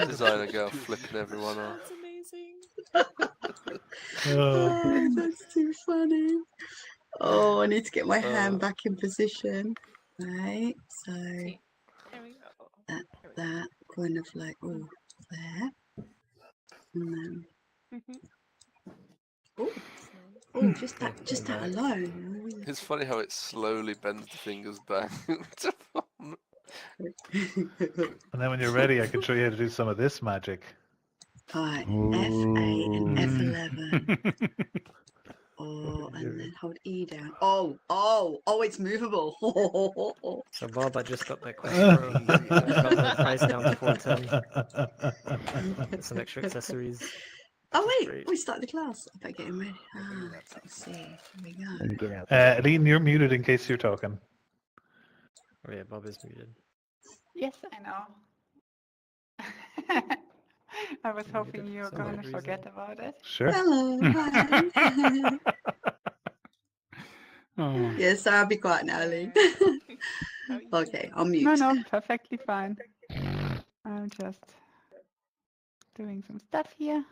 Designer girl flipping everyone off. That's amazing. Oh, that's too funny. Oh, I need to get my hand back in position. Right, so See, there we go. that kind of like, oh, there. And then, oh, just that alone. It's funny how it slowly bends the fingers back. And then when you're ready, I can show you how to do some of this magic. Alright, F8 and F11. Oh, Here. and then hold E down. Oh, it's movable. So Bob, I just got that question wrong. Got the price down to 410. Some extra accessories. Oh wait, Great. we started the class. I better get him ready. Let's see. Here we go. Let me get out. Elin, you're muted in case you're talking. Oh yeah, Bob is muted. Yes, I know. I was hoping you were some going odd to forget reason. about it. Sure. Hello. Hi. Oh. Yes, so I'll be quiet now, Lee. Okay, I'll mute. No, perfectly fine. I'm just doing some stuff here.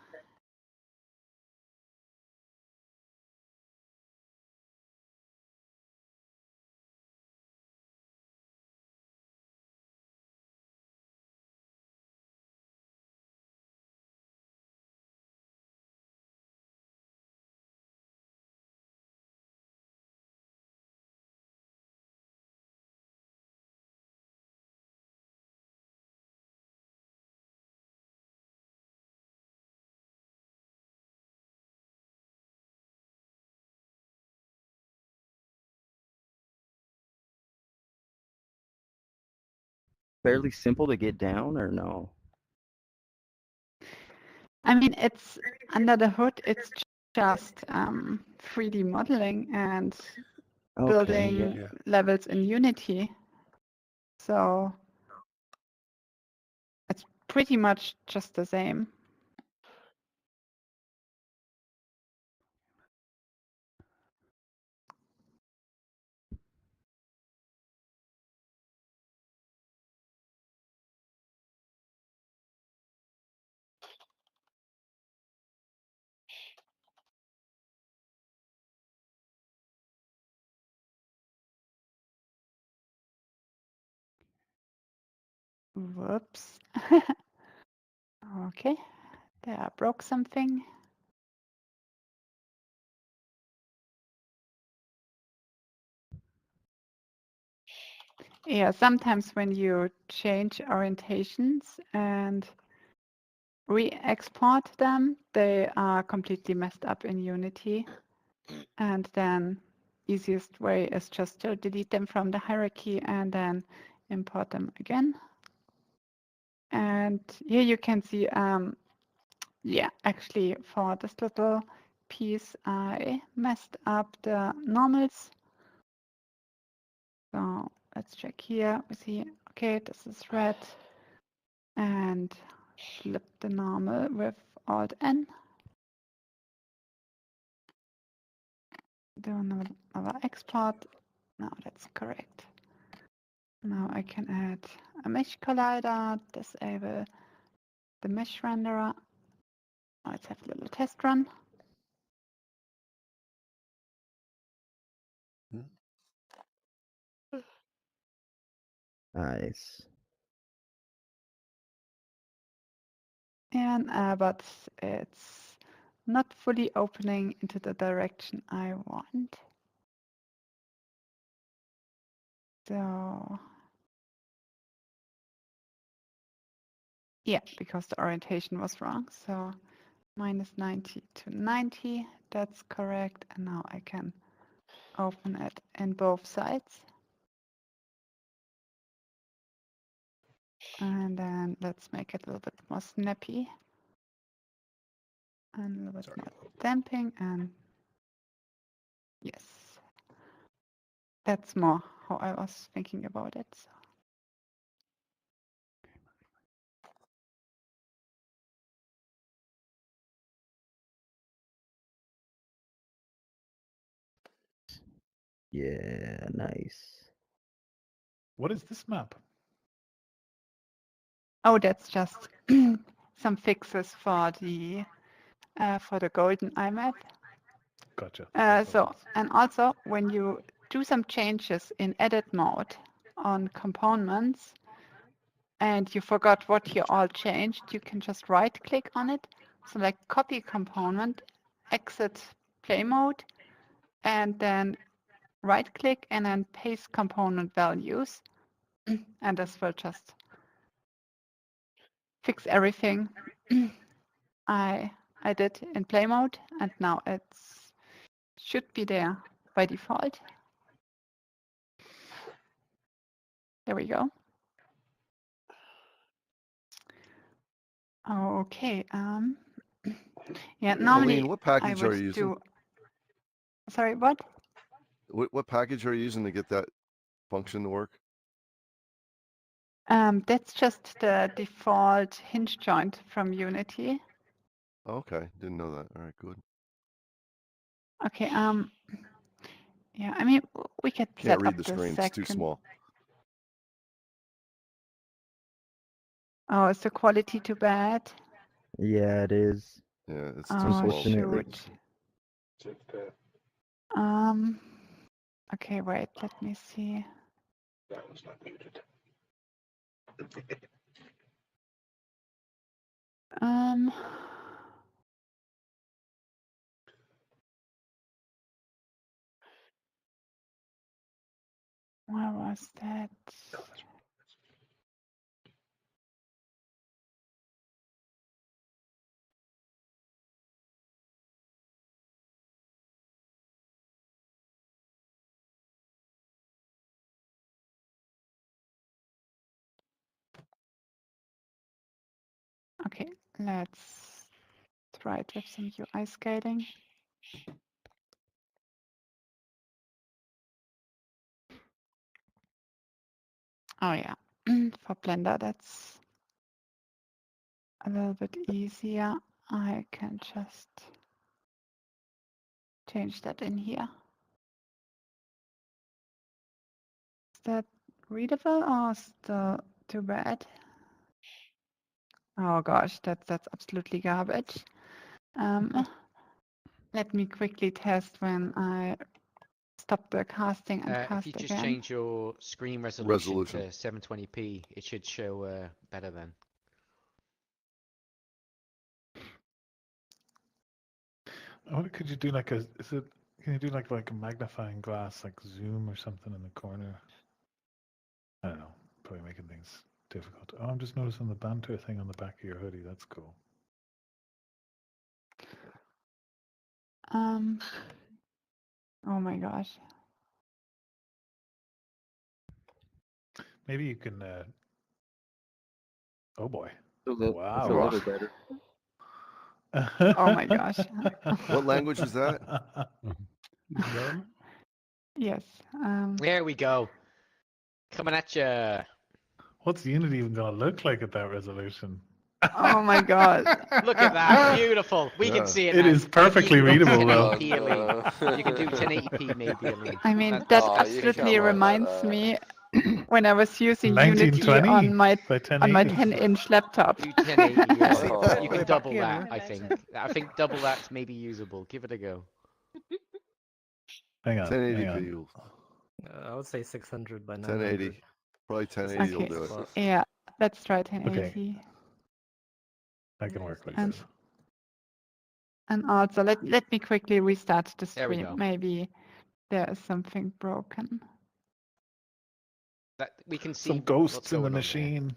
Fairly simple to get down, or no? I mean, it's under the hood, it's just 3D modeling and Okay, building yeah. levels in Unity. So it's pretty much just the same. Whoops. Okay, there I broke something. Yeah, sometimes when you change orientations and re-export them, they are completely messed up in Unity. And then easiest way is just to delete them from the hierarchy and then import them again. And here you can see, yeah, actually for this little piece, I messed up the normals. So let's check here. We see, okay, this is red. And flip the normal with Alt N. Do another export. Now that's correct. Now I can add a mesh collider, disable the mesh renderer. Let's have a little test run. nice. And but it's not fully opening into the direction I want. So yeah, because the orientation was wrong. So -90 to 90, that's correct. And now I can open it in both sides. And then let's make it a little bit more snappy. And a little bit more damping, and yes, that's more how I was thinking about it. So. Yeah, nice. What is this map? Oh, that's just some fixes for the golden IMAP. Gotcha. That's what it was. And also when you do some changes in edit mode on components and you forgot what you all changed, you can just right click on it, select copy component, exit play mode, and then right click and then paste component values. And this will just fix everything I did in play mode, and now it should be there by default. There we go. Okay. Yeah. Normally, Elin, what I package are would you using? do. Sorry, what? What package are you using to get that function to work? That's just the default hinge joint from Unity. Oh, okay, didn't know that. All right, good. Okay. Yeah. I mean, we could Can't set read up the the screen. It's too second. small. Oh, is the quality too bad? Yeah, it is. Yeah, it's too Oh, small. Unfortunately. shoot. Okay, wait. Let me see. That was not muted. Where was that? Okay, let's try it with some UI scaling. Oh yeah, for Blender that's a little bit easier. I can just change that in here. Is that readable or still too bad? Oh gosh, that's absolutely garbage. Let me quickly test when I stop the casting and If cast you just again. change your screen resolution to 720p, it should show better then. Could you do like a? Can you do like a magnifying glass, like zoom or something in the corner? I don't know. Probably making things difficult. Oh, I'm just noticing the banter thing on the back of your hoodie. That's cool. Oh my gosh. Maybe you can. Oh boy! That's a Wow! little better. Oh my gosh. What language is that? Yes. There we go. Coming at you. What's Unity even gonna look like at that resolution? Oh my god. Look at that. Beautiful. We Yeah. can see it It now. is perfectly You can do readable, though. 1080p, Elin. You can do 1080p maybe, Elin. I mean, That's- that Oh, you absolutely can't work like reminds that. me when I was using Unity 1920 on my by 1080. 10-inch laptop. Do 1080, yeah. Oh. You can double that, Imagine. I think. I think double that's maybe usable. Give it a go. Hang on. Hang on. 1080p. I would say 600 by 1080. 900. Probably 1080 will Okay. do it. Yeah, let's try 1080. I can work like And this. and also let me quickly restart the There we stream. go. Maybe there is something broken. That we can see Some what's ghosts in going the on there. machine.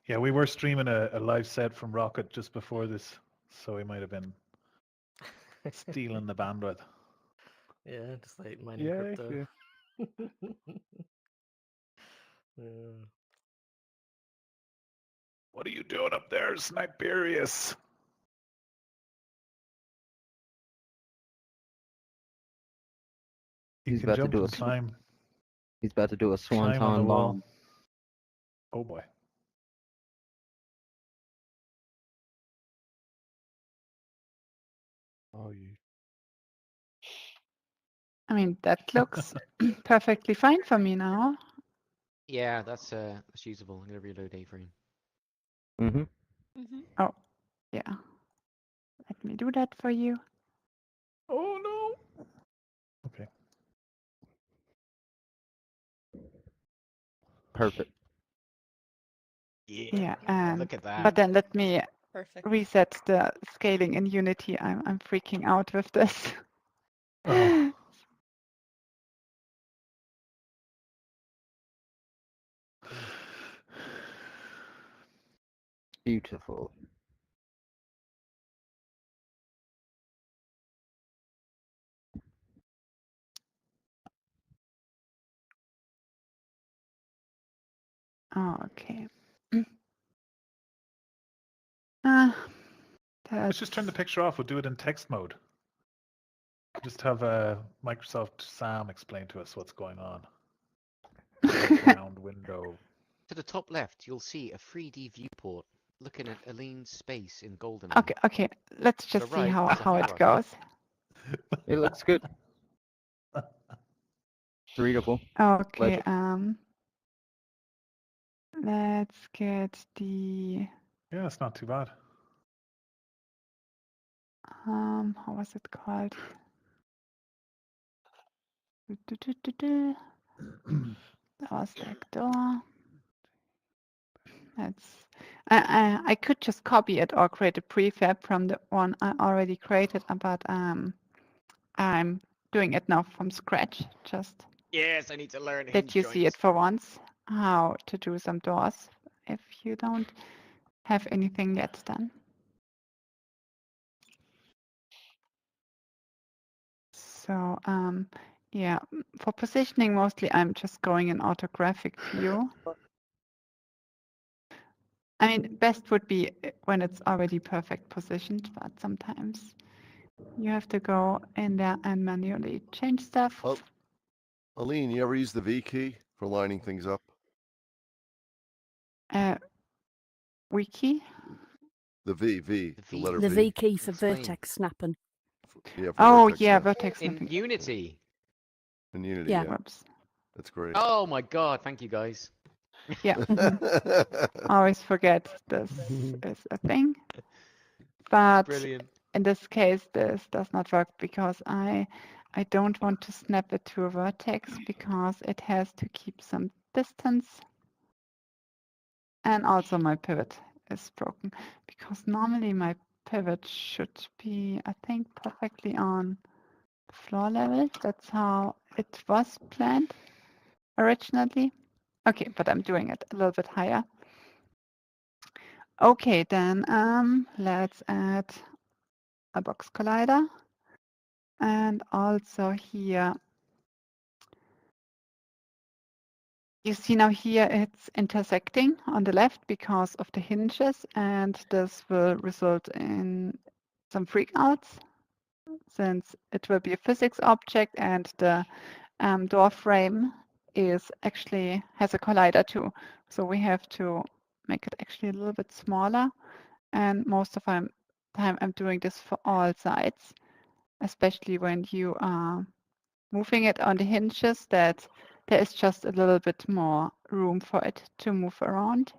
Yeah, we were streaming a live set from Rocket just before this, so we might have been stealing the bandwidth. Yeah, just like mining Yeah, crypto. yeah. Yeah. What are you doing up there, Sniperius? You He's can about to jump do and a climb. He's about to do a Climb on the swanton wall. bomb. Oh boy. Oh, you. I mean, that looks perfectly fine for me now. Yeah, that's usable. I'm gonna reload A-frame. Mm-hmm. Mm-hmm. Yeah. Let me do that for you. Oh no. Okay. Perfect. Yeah, and Look at that. but then let me Perfect. reset the scaling in Unity. I'm freaking out with this. Oh. Beautiful. Okay. Uh, Let's just turn the picture off. We'll do it in text mode. Just have Microsoft Sam explain to us what's going on. Background window. To the top left, you'll see a 3D viewport looking at Elin's space in golden. Okay. Let's just see right, how there's a it hierarchy. goes. It looks good. It's readable. Okay. Legible. Let's get the Yeah, it's not too bad. how was it called? That was back door. That's I could just copy it or create a prefab from the one I already created, but I'm doing it now from scratch. Just Yes, I need to learn that hinge you see it joints. for once, how to do some doors if you don't have anything yet done. So yeah, for positioning mostly I'm just going in orthographic view. I mean, best would be when it's already perfect positioned, but sometimes you have to go in there and manually change stuff. Oh, Elin, you ever use the V key for lining things up? Wiki? The V, the letter The V. V key for Explain. vertex snapping. Yeah, for Oh vertex yeah, snap. vertex In snapping. Unity. In Unity, Yeah. yeah. Whoops. That's great. Oh my god, thank you guys. Yeah. Always forget this is a thing. But Brilliant. in this case, this does not work because I don't want to snap it to a vertex because it has to keep some distance. And also my pivot is broken because normally my pivot should be, I think, perfectly on floor level. That's how it was planned originally. Okay, but I'm doing it a little bit higher. Okay, then let's add a box collider. And also here, you see now here it's intersecting on the left because of the hinges, and this will result in some freakouts since it will be a physics object and the door frame is actually has a collider too. So we have to make it actually a little bit smaller. And most of the time I'm doing this for all sides, especially when you are moving it on the hinges, that there is just a little bit more room for it to move around.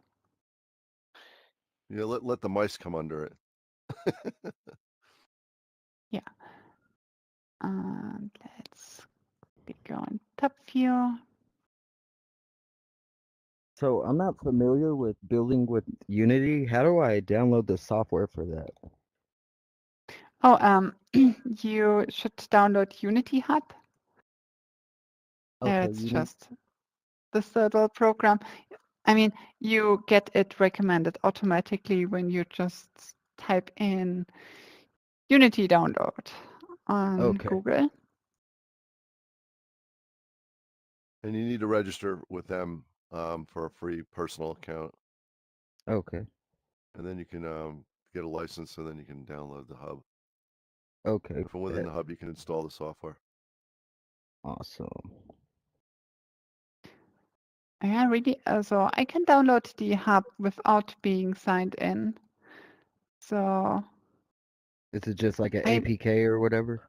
Yeah, let the mice come under it. Yeah. And let's go in top view. So I'm not familiar with building with Unity. How do I download the software for that? Oh, you should download Unity Hub. Okay, It's just this little program. I mean, you get it recommended automatically when you just type in Unity download on Google. And you need to register with them for a free personal account. Okay. And then you can get a license, and then you can download the hub. Okay. And from within the hub, you can install the software. Awesome. Yeah, really. So I can download the hub without being signed in. So Is it just like an APK or whatever?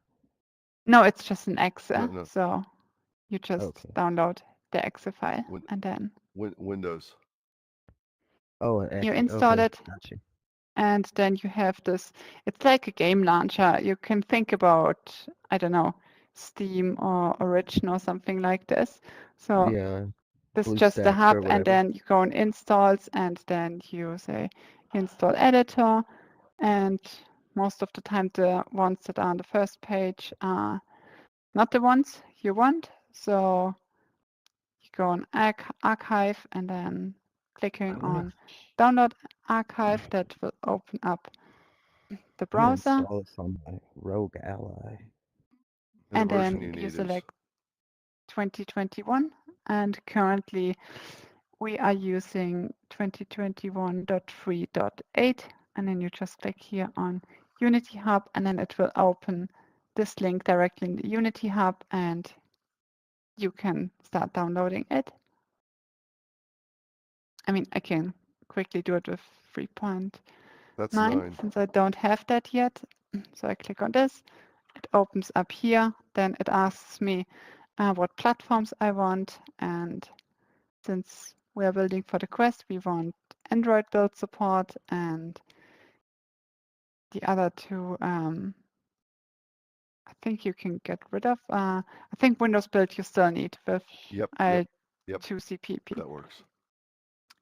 no, it's just an exe. No. So you just download the exe file and then Windows. Oh, You actually, install okay, it, gotcha. and then you have this. It's like a game launcher. You can think about, I don't know, Steam or Origin or something like this. So Yeah, this is just the BlueStacks hub, or and whatever. then you go on installs, and then you say install editor, and most of the time the ones that are on the first page are not the ones you want. So you go on archive and then clicking I'm gonna on download archive, that will open up the I'm gonna browser, install this on my Rogue Ally. And the and version then you you need is select 2021, and currently we are using 2021.3.8, and then you just click here on Unity Hub, and then it will open this link directly in the Unity Hub, and you can start downloading it. I mean, I can quickly do it with 3.9 that's 9. since I don't have that yet. So I click on this, it opens up here, then it asks me what platforms I want, and since we are building for the Quest, we want Android build support, and the other two, I think you can get rid of. I think Windows build you still need with Yep. I2CPP. That works.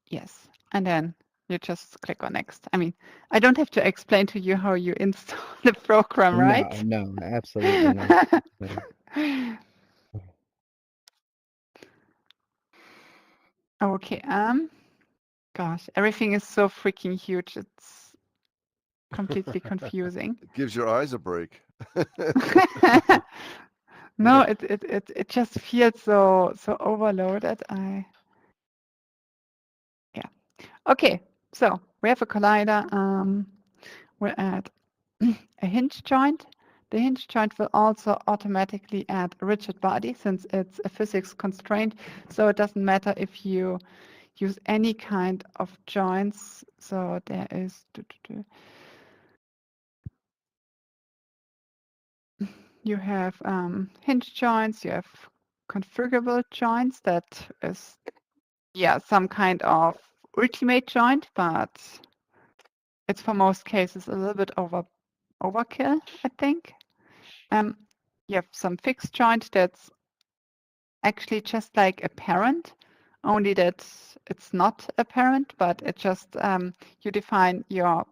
Yes, and then you just click on next. I mean, I don't have to explain to you how you install the program, right? No, absolutely not. No. Okay, gosh, everything is so freaking huge. It's completely confusing. It gives your eyes a break. No, it just feels so overloaded. Yeah. Okay, so we have a collider. We'll add a hinge joint. The hinge joint will also automatically add a rigid body since it's a physics constraint. So it doesn't matter if you use any kind of joints. So there is, you have hinge joints, you have configurable joints. That is, yeah, some kind of ultimate joint, but it's for most cases a little bit overkill, I think. You have some fixed joint that's actually just like a parent, only that it's not a parent, but it just you define your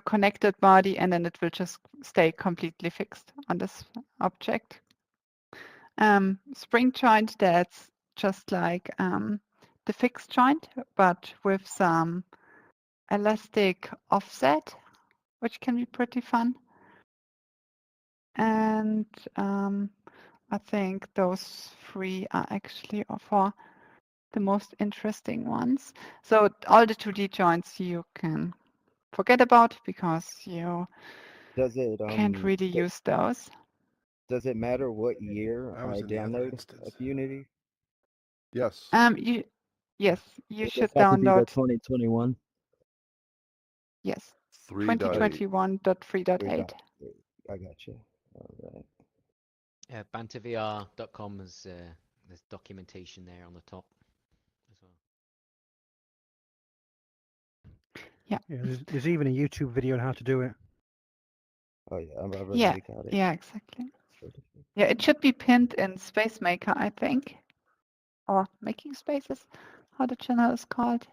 connected body, and then it will just stay completely fixed on this object. Spring joint, that's just like the fixed joint, but with some elastic offset, which can be pretty fun. And I think those three are actually for the most interesting ones. So all the 2D joints you can forget about because you Does it can't really use those. does it matter what year I was I in the other download instance. Unity? Yes. Yes, you It should just have to be the download. 2021. Yes, 3.8. 2021.3.8. I got you. All right. BanterVR.com has there's documentation there on the top as well. Yeah. Yeah, there's even a YouTube video on how to do it. Oh yeah, I've Yeah, already got it. yeah, exactly. Yeah, it should be pinned in Space Maker, I think, or Making Spaces, how the channel is called.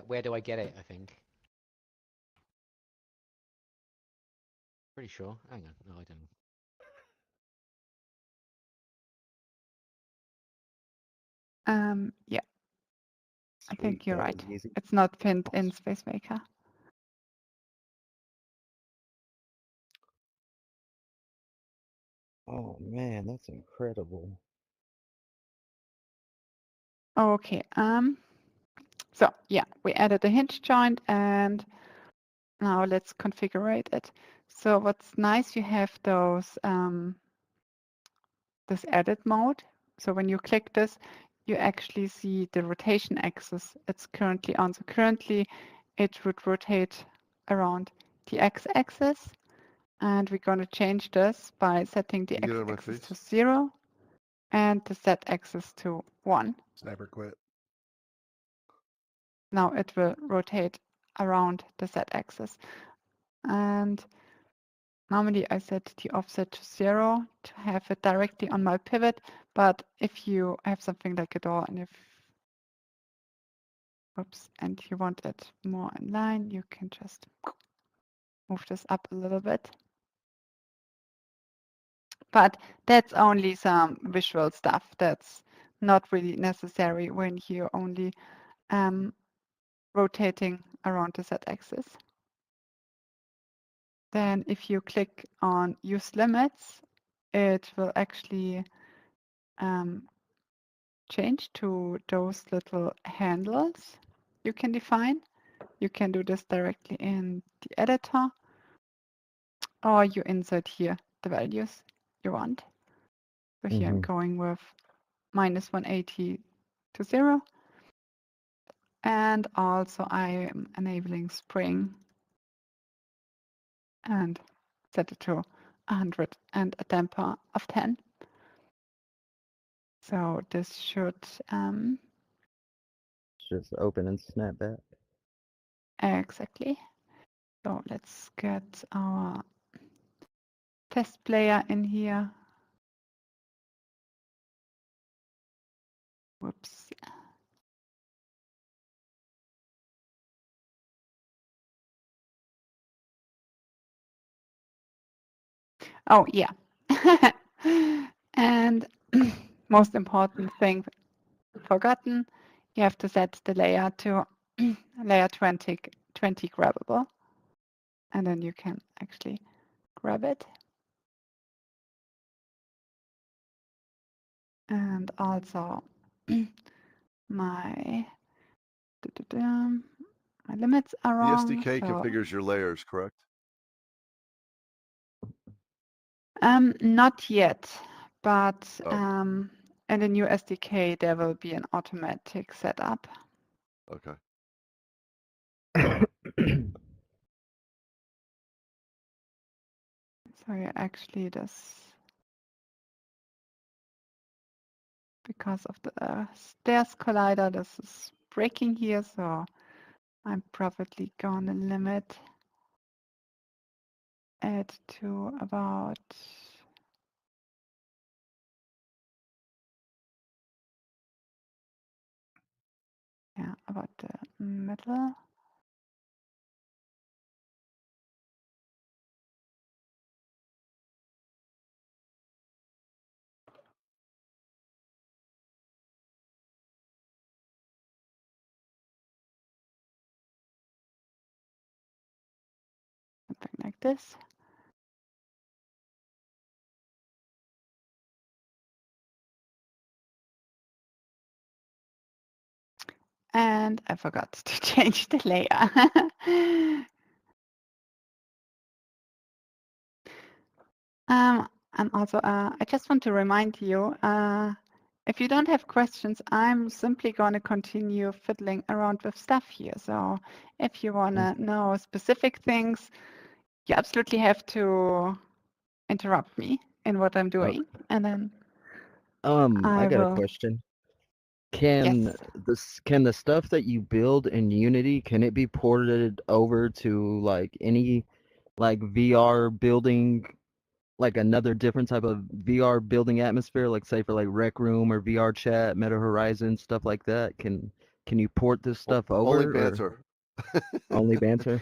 Where do I get it? I think. Pretty sure. Hang on. No, I don't know. Yeah, I Sweet, think you're that right. was easy. It's not pinned in Space Maker. Oh man, that's incredible. Okay. So yeah, we added a hinge joint, and now let's configure it. So what's nice, you have those this edit mode. So when you click this, you actually see the rotation axis it's currently on. So currently it would rotate around the x-axis, and we're going to change this by setting the You get it on my x-axis face? to 0. and the z-axis to 1. Sniper quit. Now it will rotate around the z-axis. And normally I set the offset to 0 to have it directly on my pivot, but if you have something like a door and and you want it more in line, you can just move this up a little bit. But that's only some visual stuff. That's not really necessary when you're only rotating around the z-axis. Then if you click on use limits, it will actually change to those little handles you can define. You can do this directly in the editor, or you insert here the values you want. So here I'm going with -180 to 0. And also I am enabling spring and set it to 100 and a damper of 10. So this should Just open and snap back. exactly. So let's get our test player in here. Whoops. Oh, yeah. And most important thing forgotten, you have to set the layer to layer 20 grabbable. And then you can actually grab it. And also my limits are The wrong. SDK So, configures your layers, correct? not yet, but Oh. in the new SDK there will be an automatic setup. Okay. So yeah, actually this, because of the stairs collider, this is breaking here, so I'm probably gonna limit it to about about the middle. Something like this. And I forgot to change the layer. And also, I just want to remind you, if you don't have questions, I'm simply going to continue fiddling around with stuff here. So if you want to know specific things, you absolutely have to interrupt me in what I'm doing. And then I got will... a question. Can the stuff that you build in Unity, can it be ported over to like any like VR building, like another different type of VR building atmosphere, like say for like Rec Room or VR Chat, Meta Horizon, stuff like that? Can you port this stuff over? Only or banter. Only banter?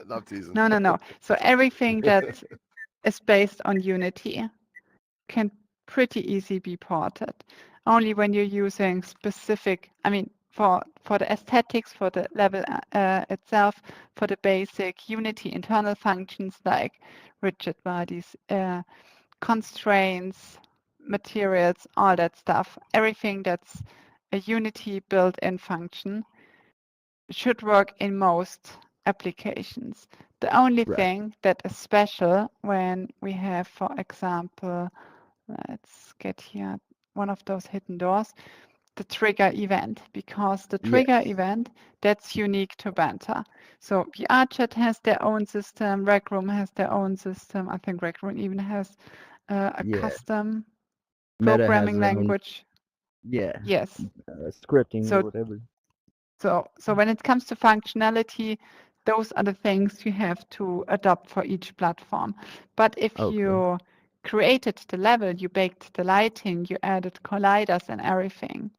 Not teasing. No. So everything that is based on Unity can pretty easily be ported. Only when you're using specific, I mean, for the aesthetics, for the level itself, for the basic Unity internal functions like rigid bodies, constraints, materials, all that stuff, everything that's a Unity built-in function should work in most applications. The only thing that is special when we have, for example, let's get here one of those hidden doors, the trigger event, because the trigger event, that's unique to Banter. So VR Chat has their own system, Rec Room has their own system. I think Rec Room even has a custom Meta has programming their own, language. yeah, Yes. scripting or So whatever. So when it comes to functionality, those are the things you have to adopt for each platform. But if Okay. you created the level, you baked the lighting, you added colliders and everything,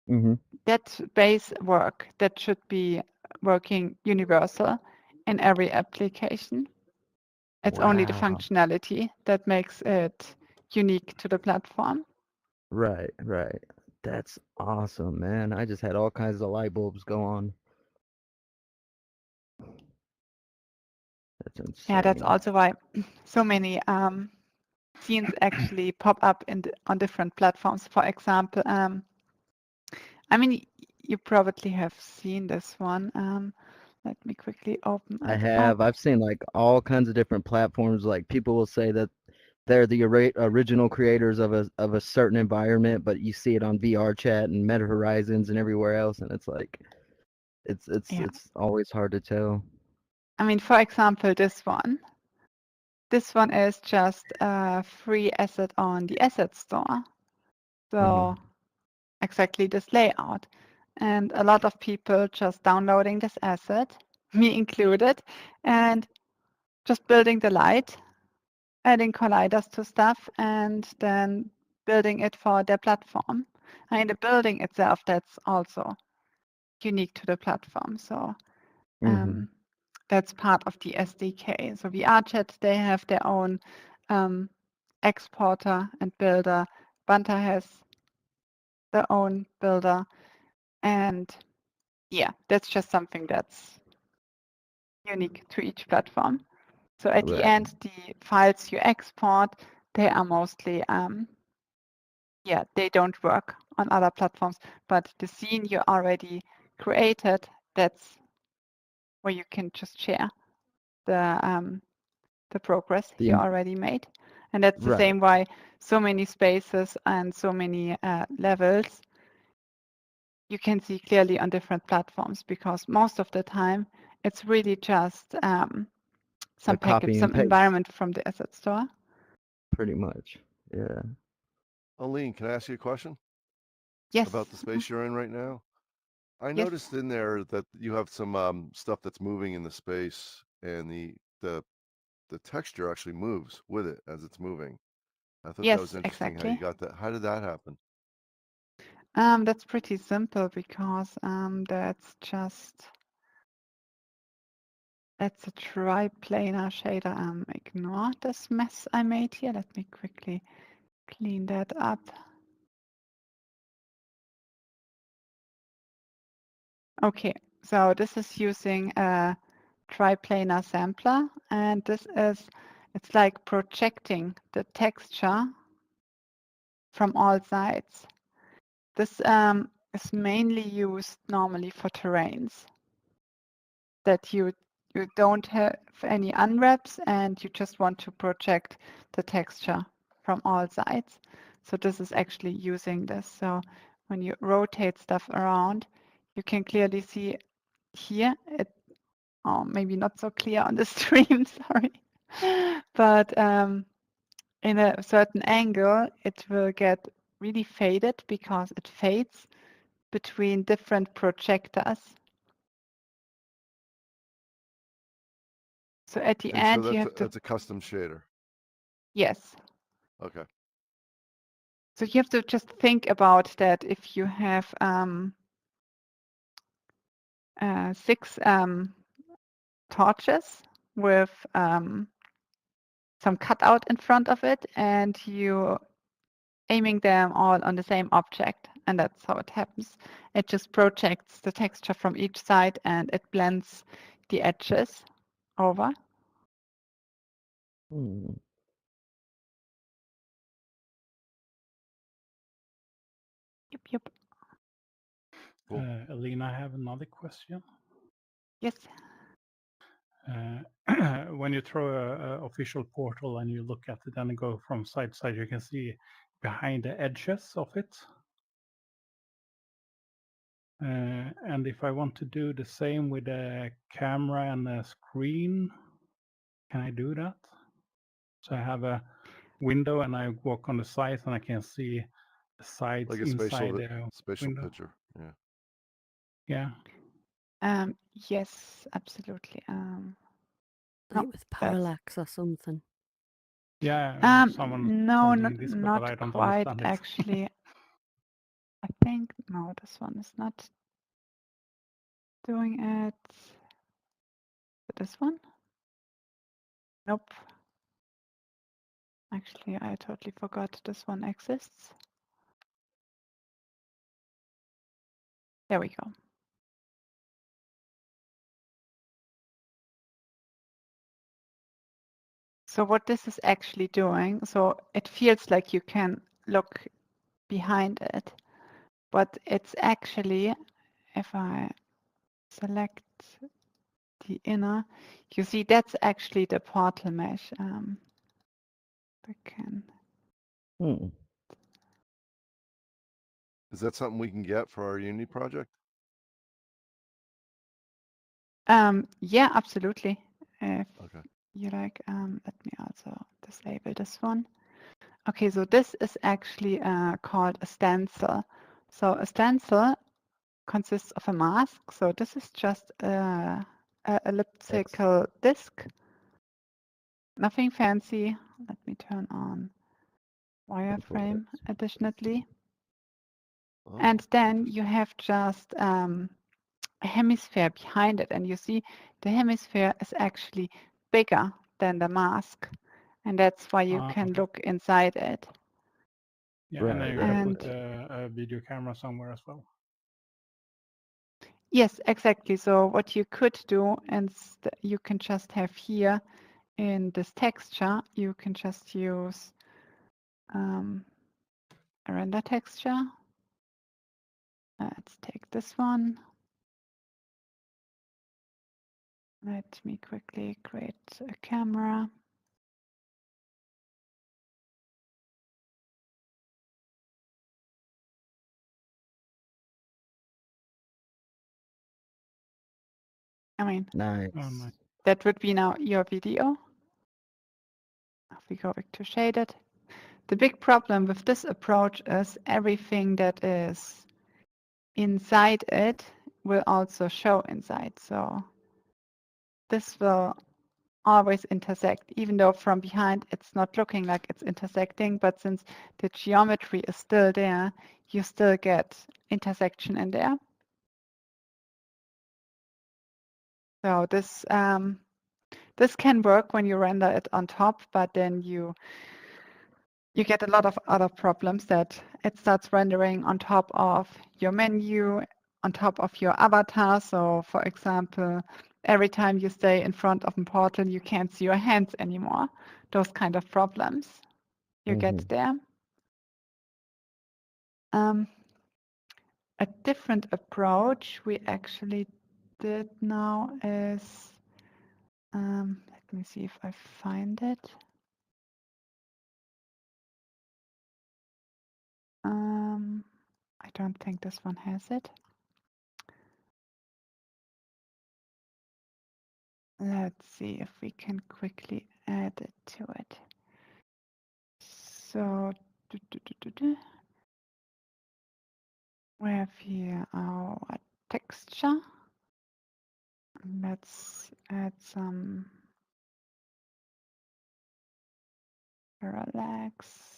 Mm-hmm. that base work, that should be working universal in every application. It's only the Wow. functionality that makes it unique to the platform. Right, right. That's awesome, man. I just had all kinds of light bulbs go on. That's insane. Yeah, that's also why so many scenes actually pop up on different platforms. For example, I mean, you probably have seen this one. Let me quickly open I it have. up. I've seen like all kinds of different platforms. Like people will say that they're the original creators of a certain environment, but you see it on VR chat and Meta Horizons and everywhere else, and it's like Yeah. it's always hard to tell. I mean, for example, this one. This one is just a free asset on the asset store. So exactly this layout. And a lot of people just downloading this asset, me included, and just building the light, adding colliders to stuff, and then building it for their platform. I mean, the building itself, that's also unique to the platform. So that's part of the SDK. So VRChat, they have their own exporter and builder. Banter has their own builder. And yeah, that's just something that's unique to each platform. So at the Right. end, the files you export, they are mostly, yeah, they don't work on other platforms, but the scene you already created, that's where you can just share the progress you already made. And that's the Right. same why so many spaces and so many levels you can see clearly on different platforms, because most of the time it's really just some Like package, copy and some paste. environment from the asset store. Pretty much. Yeah. Elin, can I ask you a question? Yes. About the space you're in right now? I Yes. noticed in there that you have some stuff that's moving in the space, and the texture actually moves with it as it's moving. I thought that was Yes, interesting how you exactly. got that. How did that happen? That's pretty simple, because that's a triplanar shader. Ignore this mess I made here. Let me quickly clean that up. Okay, so this is using a triplanar sampler, and it's like projecting the texture from all sides. This is mainly used normally for terrains that you don't have any unwraps and you just want to project the texture from all sides. So this is actually using this. So when you rotate stuff around, you can clearly see here, maybe not so clear on the stream, sorry. But in a certain angle, it will get really faded because it fades between different projectors. So at the And end, so you have to. that's a custom shader. Yes. Okay. So you have to just think about that. If you have 6 torches with some cutout in front of it, and you aiming them all on the same object, and that's how it happens. It just projects the texture from each side and it blends the edges over. Yep. Elin, I have another question. Yes. When you throw a official portal and you look at it and go from side to side, you can see behind the edges of it. And if I want to do the same with a camera and a screen, can I do that? So I have a window and I walk on the sides and I can see the sides Like a inside the spatial window. picture. Yeah. Yeah. Yes, absolutely. Like No, with that's parallax or something. Yeah. Someone no, told me not this, but I not don't quite understand it. actually. I think no, this one is not doing it. This one? Nope. Actually, I totally forgot this one exists. There we go. So what this is actually doing, so it feels like you can look behind it, but it's actually, if I select the inner, you see that's actually the portal mesh. I can. Hmm. Is that something we can get for our Unity project? Yeah, absolutely. If Okay. you like, let me also disable this one. Okay, so this is actually called a stencil. So a stencil consists of a mask. So this is just a elliptical disc. Nothing fancy. Let me turn on wireframe additionally. Oh, And then you have just a hemisphere behind it. And you see the hemisphere is actually bigger than the mask. And that's why you can Okay. look inside it. Yeah, and then you right. can put a video camera somewhere as well. Yes, exactly. So what you could do, and you can just have here in this texture, you can just use a render texture. Let's take this one. Let me quickly create a camera. I mean, Nice. Oh, nice. that would be now your video. If we go back to shaded. The big problem with this approach is everything that is inside it will also show inside. So this will always intersect, even though from behind it's not looking like it's intersecting, but since the geometry is still there, you still get intersection in there. So this can work when you render it on top, but then you get a lot of other problems that it starts rendering on top of your menu, on top of your avatar. So for example, every time you stay in front of a portal, you can't see your hands anymore. Those kind of problems you get there. A different approach we actually did now is, let me see if I find it. I don't think this one has it. Let's see if we can quickly add it to it. So, we have here our texture. Let's add some parallax.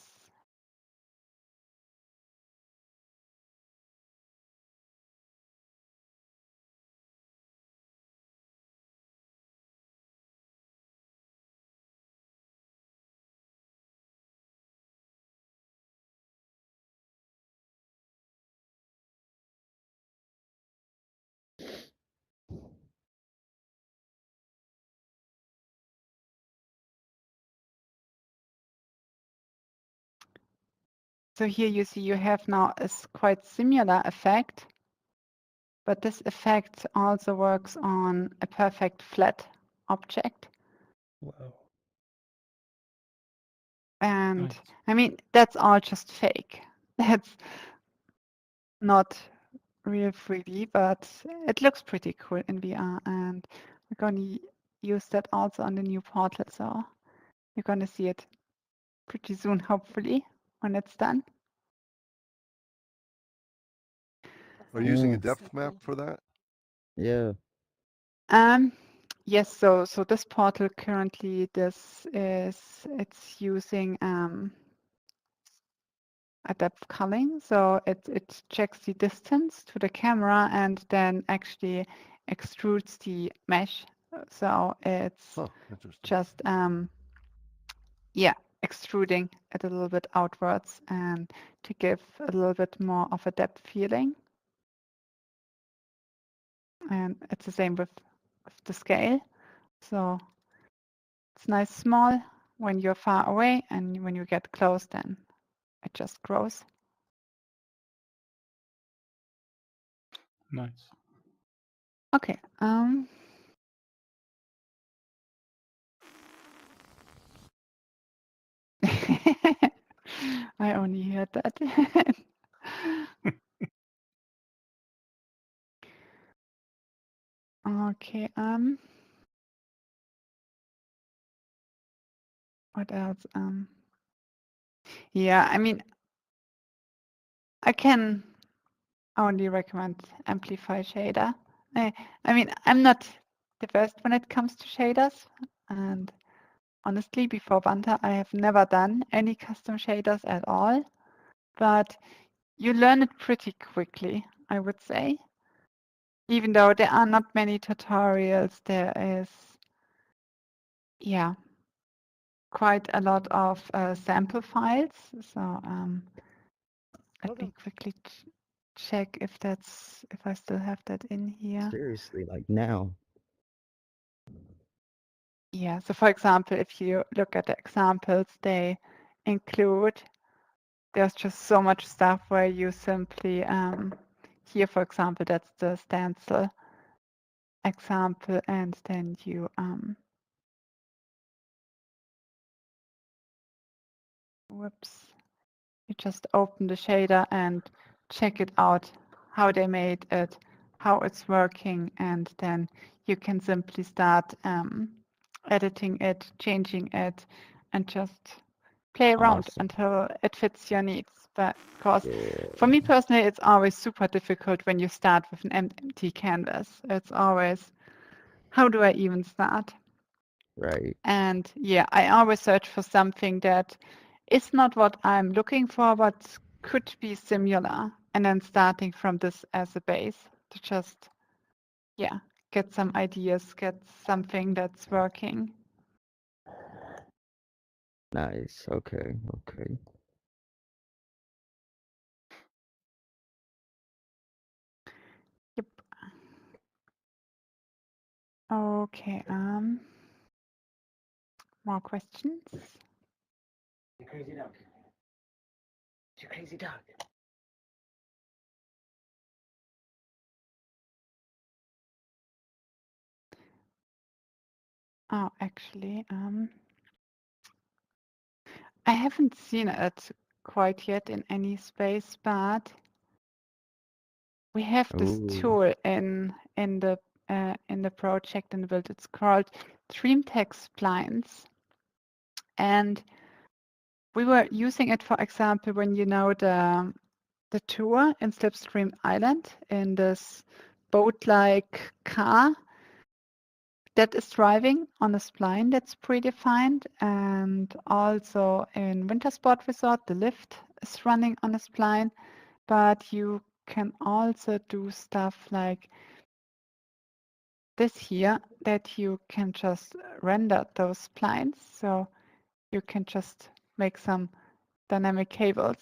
So here you see you have now a quite similar effect, but this effect also works on a perfect flat object. Wow. And Nice. I mean, that's all just fake. That's not real 3D, but it looks pretty cool in VR. And we're going to use that also on the new portal. So you're going to see it pretty soon, hopefully, when it's done. Are you using a Mm. depth map for that? Yeah. Yes, so this portal currently it's using a depth culling, so it checks the distance to the camera and then actually extrudes the mesh. So it's Interesting. just yeah, extruding it a little bit outwards and to give a little bit more of a depth feeling. And it's the same with the scale. So it's nice small when you're far away, and when you get close, then it just grows. Nice. Okay. I only heard that. Okay. What else? Yeah, I mean, I can only recommend Amplify Shader. I mean, I'm not the best when it comes to shaders, and honestly, before Banter, I have never done any custom shaders at all, but you learn it pretty quickly, I would say. Even though there are not many tutorials, there is, yeah, quite a lot of sample files. So let me quickly check if I still have that in here. Seriously, like now. Yeah, so for example, if you look at the examples they include, there's just so much stuff where you simply, here for example, that's the stencil example, and then you, whoops, you just open the shader and check it out, how they made it, how it's working, and then you can simply start editing it, changing it, and just play around Awesome. until it fits your needs. But because Yeah. for me personally, it's always super difficult when you start with an empty canvas. It's always, how do I even start? Right. And yeah, I always search for something that is not what I'm looking for, but could be similar. And then starting from this as a base to just, yeah, get some ideas, get something that's working. Nice. Okay. Okay. Yep. Okay. More questions? You crazy dog. You crazy dog. Oh, actually, I haven't seen it quite yet in any space, but we have this Ooh. tool in the project in the build. It's called DreamTech Splines, and we were using it, for example, when you know the tour in Slipstream Island in this boat-like car that is driving on a spline that's predefined, and also in Winter Sport Resort, the lift is running on a spline, but you can also do stuff like this here, that you can just render those splines. So you can just make some dynamic cables.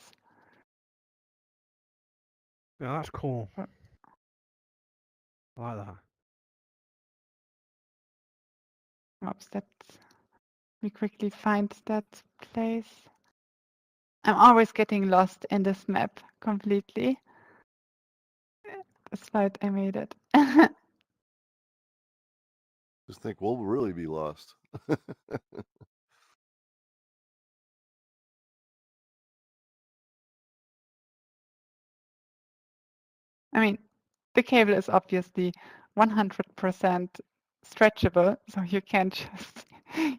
Yeah, that's cool. I like that. Oops, let me quickly find that place. I'm always getting lost in this map completely, despite I made it. Just think we'll really be lost. I mean, the cable is obviously 100% stretchable, so you can just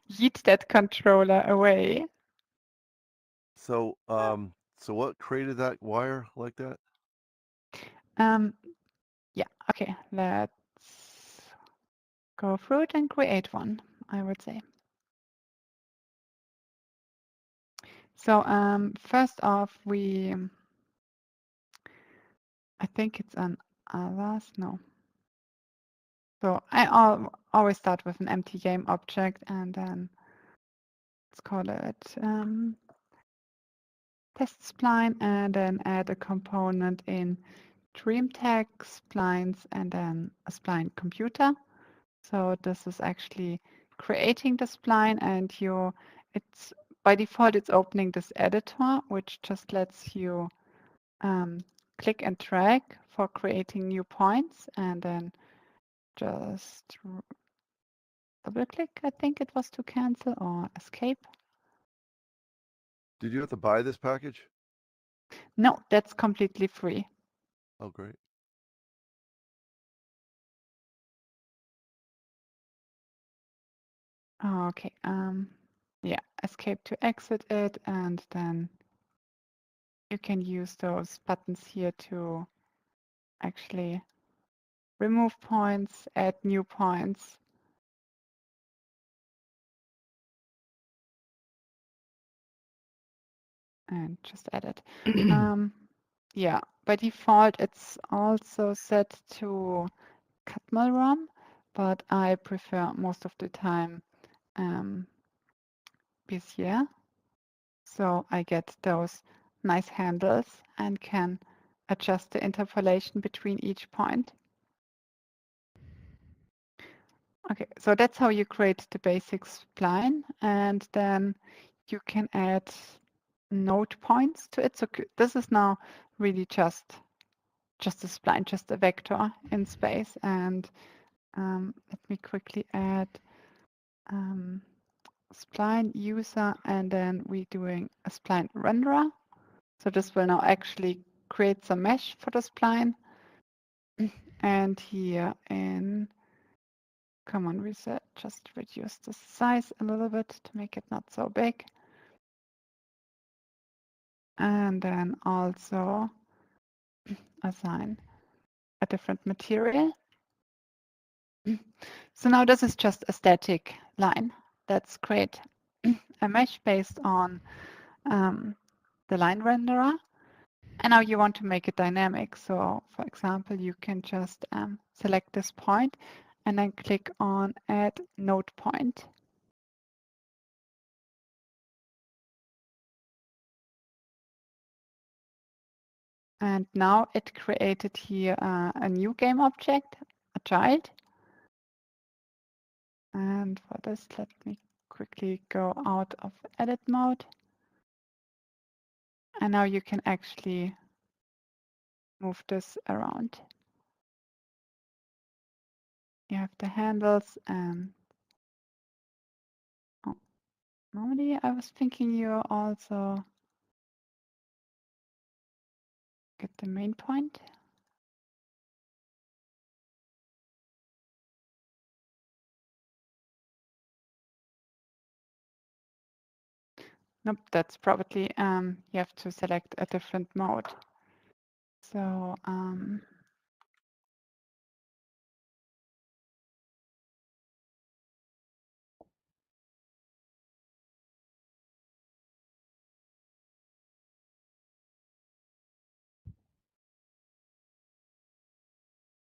yeet that controller away. So, so what created that wire like that? Yeah, okay, let's go through it and create one, I would say. So first off, I think it's an others, no. So I always start with an empty game object and then let's call it test spline and then add a component in DreamTech splines and then a spline computer. So this is actually creating the spline and it's by default it's opening this editor, which just lets you click and drag for creating new points and then just double click, I think it was to cancel or escape. Did you have to buy this package? No, that's completely free. Oh, great. Okay, yeah, escape to exit it, and then you can use those buttons here to actually remove points, add new points. And just add it. Yeah, by default, it's also set to Catmull ROM, but I prefer most of the time Bezier. So I get those nice handles and can adjust the interpolation between each point. Okay, so that's how you create the basic spline, and then you can add node points to it. So this is now really just a spline, just a vector in space. And let me quickly add spline user, and then we're doing a spline renderer. So this will now actually create some mesh for the spline. And here in common reset, just reduce the size a little bit to make it not so big. And then also assign a different material. So now this is just a static line. Let's create a mesh based on the line renderer. And now you want to make it dynamic. So for example, you can just select this point and then click on add node point. And now it created here a new game object, a child. And for this, let me quickly go out of edit mode. And now you can actually move this around. You have the handles and oh, normally I was thinking you also get the main point. Nope, that's probably you have to select a different mode. So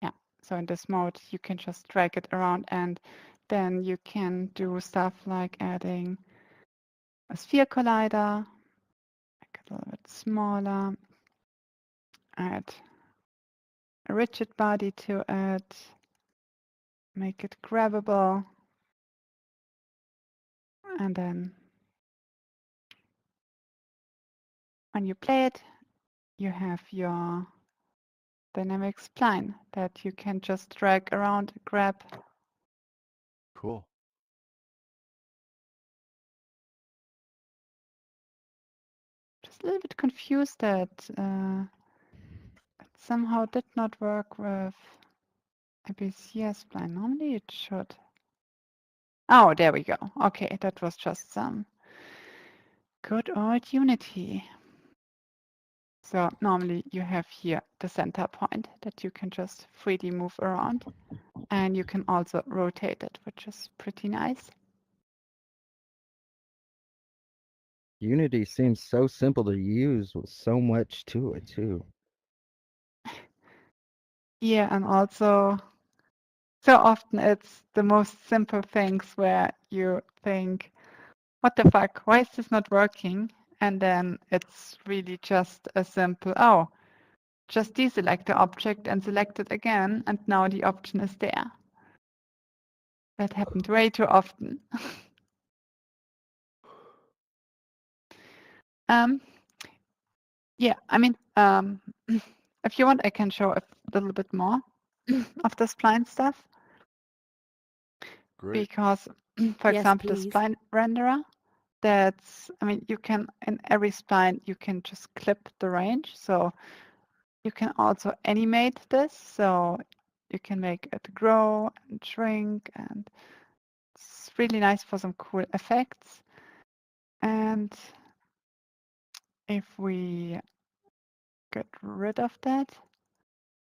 yeah, so in this mode you can just drag it around and then you can do stuff like adding a sphere collider, make it a little bit smaller, add a rigid body to it, make it grabbable, and then when you play it, you have your dynamic spline that you can just drag around, grab. Cool. Just a little bit confused that it somehow did not work with a Bezier spline. Normally it should. Oh, there we go. Okay, that was just some Good old Unity. So normally you have here the center point that you can just 3D move around, and you can also rotate it, which is pretty nice. Unity seems so simple to use with so much to it too. Yeah, and also so often it's the most simple things where you think, what the fuck, why is this not working? And then it's really just a simple, oh, just deselect the object and select it again, and now the option is there. That happened way too often. um, yeah, I mean, if you want, I can show a little bit more of the spline stuff. Great. Because, for Yes, example, the please. spline renderer, that's, I mean, you can, in every spline, you can just clip the range. So you can also animate this. So you can make it grow and shrink, and it's really nice for some cool effects. And if we get rid of that,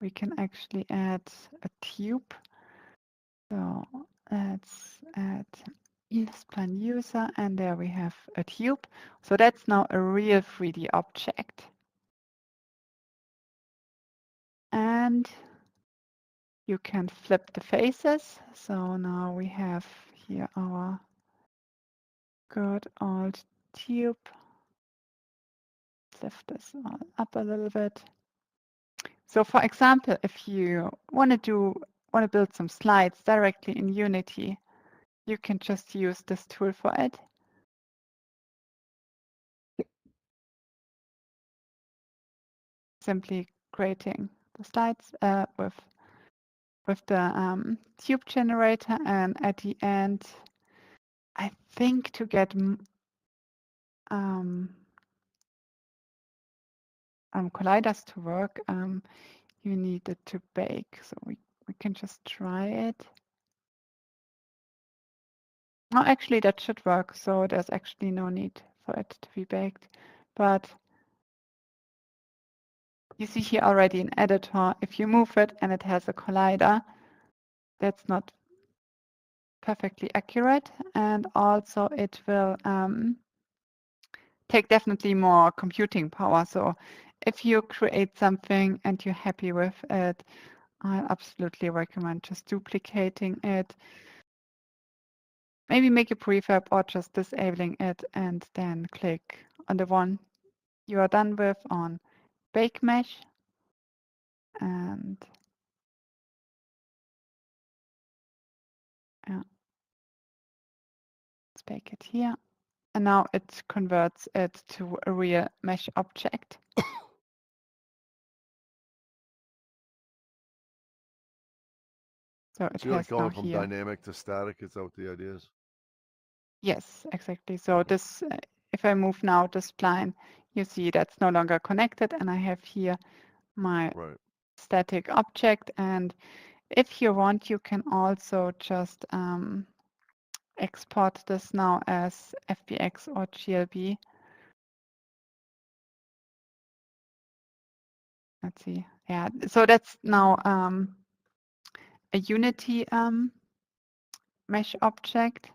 we can actually add a tube. So let's add spline user, and there we have a tube. So that's now a real 3D object. And you can flip the faces. So now we have here our good old tube. Lift this all up a little bit. So for example, if you want to build some slides directly in Unity, you can just use this tool for it. Simply creating the slides with the tube generator, and at the end, I think to get colliders to work, you need it to bake. So we can just try it. Oh, actually, that should work. So there's actually no need for it to be baked. But you see here already in editor, if you move it and it has a collider, that's not perfectly accurate. And also it will take definitely more computing power. So if you create something and you're happy with it, I absolutely recommend just duplicating it. Maybe make a prefab or just disabling it, and then click on the one you are done with on Bake Mesh. And yeah, let's bake it here. And now it converts it to a real mesh object. So it So you're has going now from here. dynamic to static. Is that what the idea is? Yes, exactly. So this, if I move now the spline, you see that's no longer connected, and I have here my static object. And if you want, you can also just export this now as FBX or GLB. Let's see. Yeah, so that's now a Unity mesh object,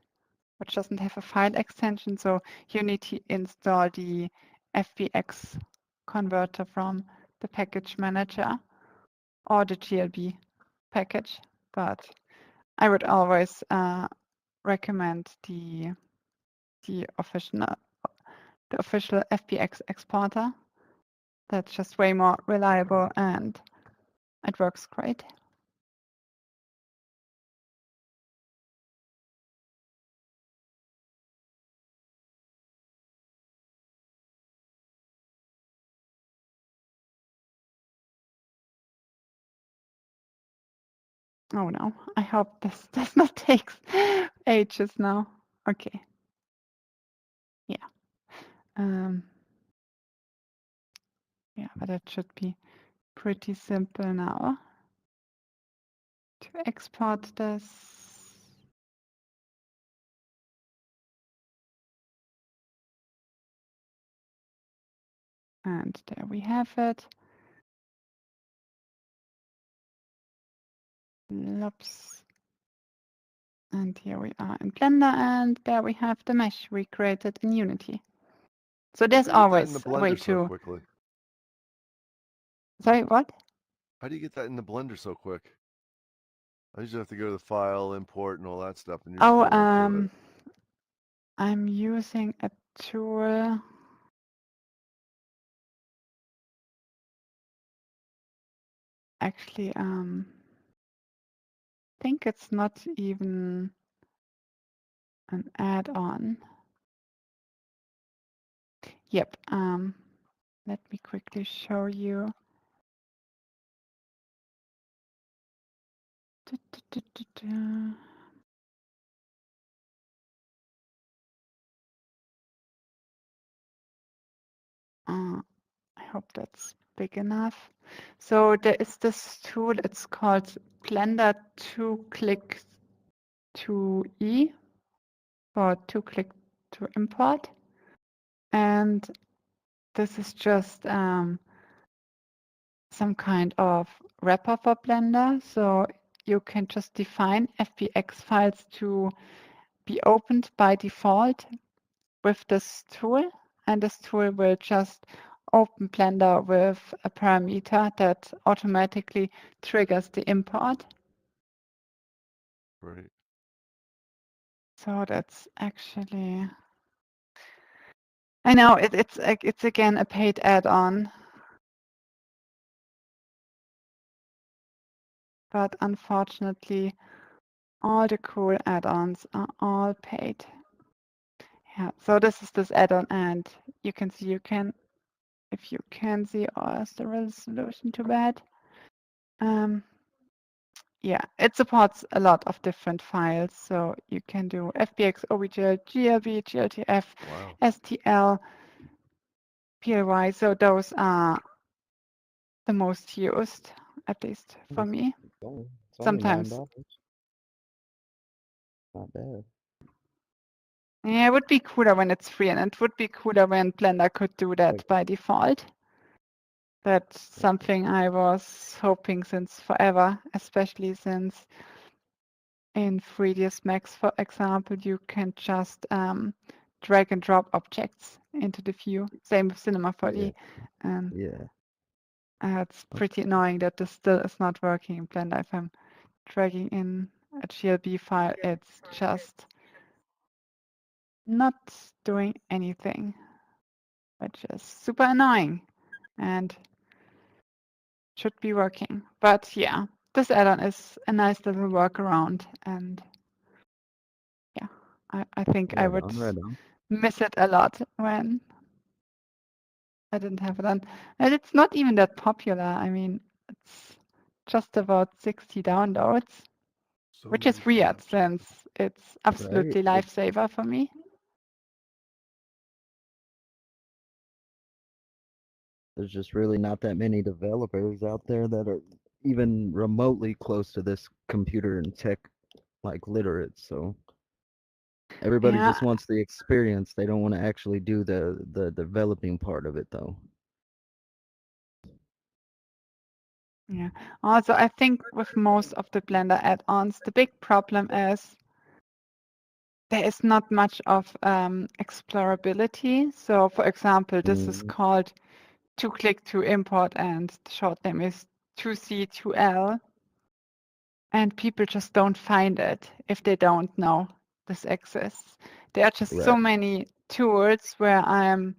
which doesn't have a file extension. So you need to install the FBX converter from the package manager or the GLB package. But I would always recommend the official FBX exporter. That's just way more reliable and it works great. Oh no, I hope this does not take ages now. Okay. Yeah. Yeah, but that should be pretty simple now to export this. And there we have it. Oops. And here we are in Blender, and there we have the mesh we created in Unity. So there's How do you get that in always the a way Blender so to. quickly? Sorry, what? How do you get that in the Blender so quick? I usually have to go to the file, import, and all that stuff, and you're just Oh, going right to it. I'm using a tool. Actually, I think it's not even an add-on. Yep. Let me quickly show you. I hope that's big enough. So there is this tool, it's called Blender 2-click to E, or 2-click to import. And this is just some kind of wrapper for Blender. So you can just define FBX files to be opened by default with this tool. And this tool will just open Blender with a parameter that automatically triggers the import. Right. So that's actually, I know it's again a paid add-on, but unfortunately, all the cool add-ons are all paid. Yeah. So this is this add-on, and you can see if you can see, oh, is the resolution too bad? Yeah, it supports a lot of different files. So you can do FBX, OBJ, GLB, GLTF, Wow. STL, PLY. So those are the most used, at least for me. It's only Sometimes. $9. Not bad. Yeah, it would be cooler when it's free, and it would be cooler when Blender could do that by default. That's something I was hoping since forever, especially since in 3ds Max, for example, you can just drag and drop objects into the view. Same with Cinema 4D. Yeah. It's pretty annoying that this still is not working in Blender. If I'm dragging in a GLB file, it's just not doing anything, which is super annoying and should be working. But yeah, this add-on is a nice little workaround, and yeah, I think I would Right on. miss it a lot when I didn't have it on. And it's not even that popular. I mean, it's just about 60 downloads, So which many is weird files. since it's absolutely lifesaver for me. There's just really not that many developers out there that are even remotely close to this computer and tech like literate. So everybody Yeah. just wants the experience. They don't want to actually do the developing part of it though. Yeah. Also, I think with most of the Blender add-ons, the big problem is there is not much of explorability. So, for example, this is called 2-click to import, and the short name is 2C2L. And people just don't find it if they don't know this exists. There are just so many tools where I'm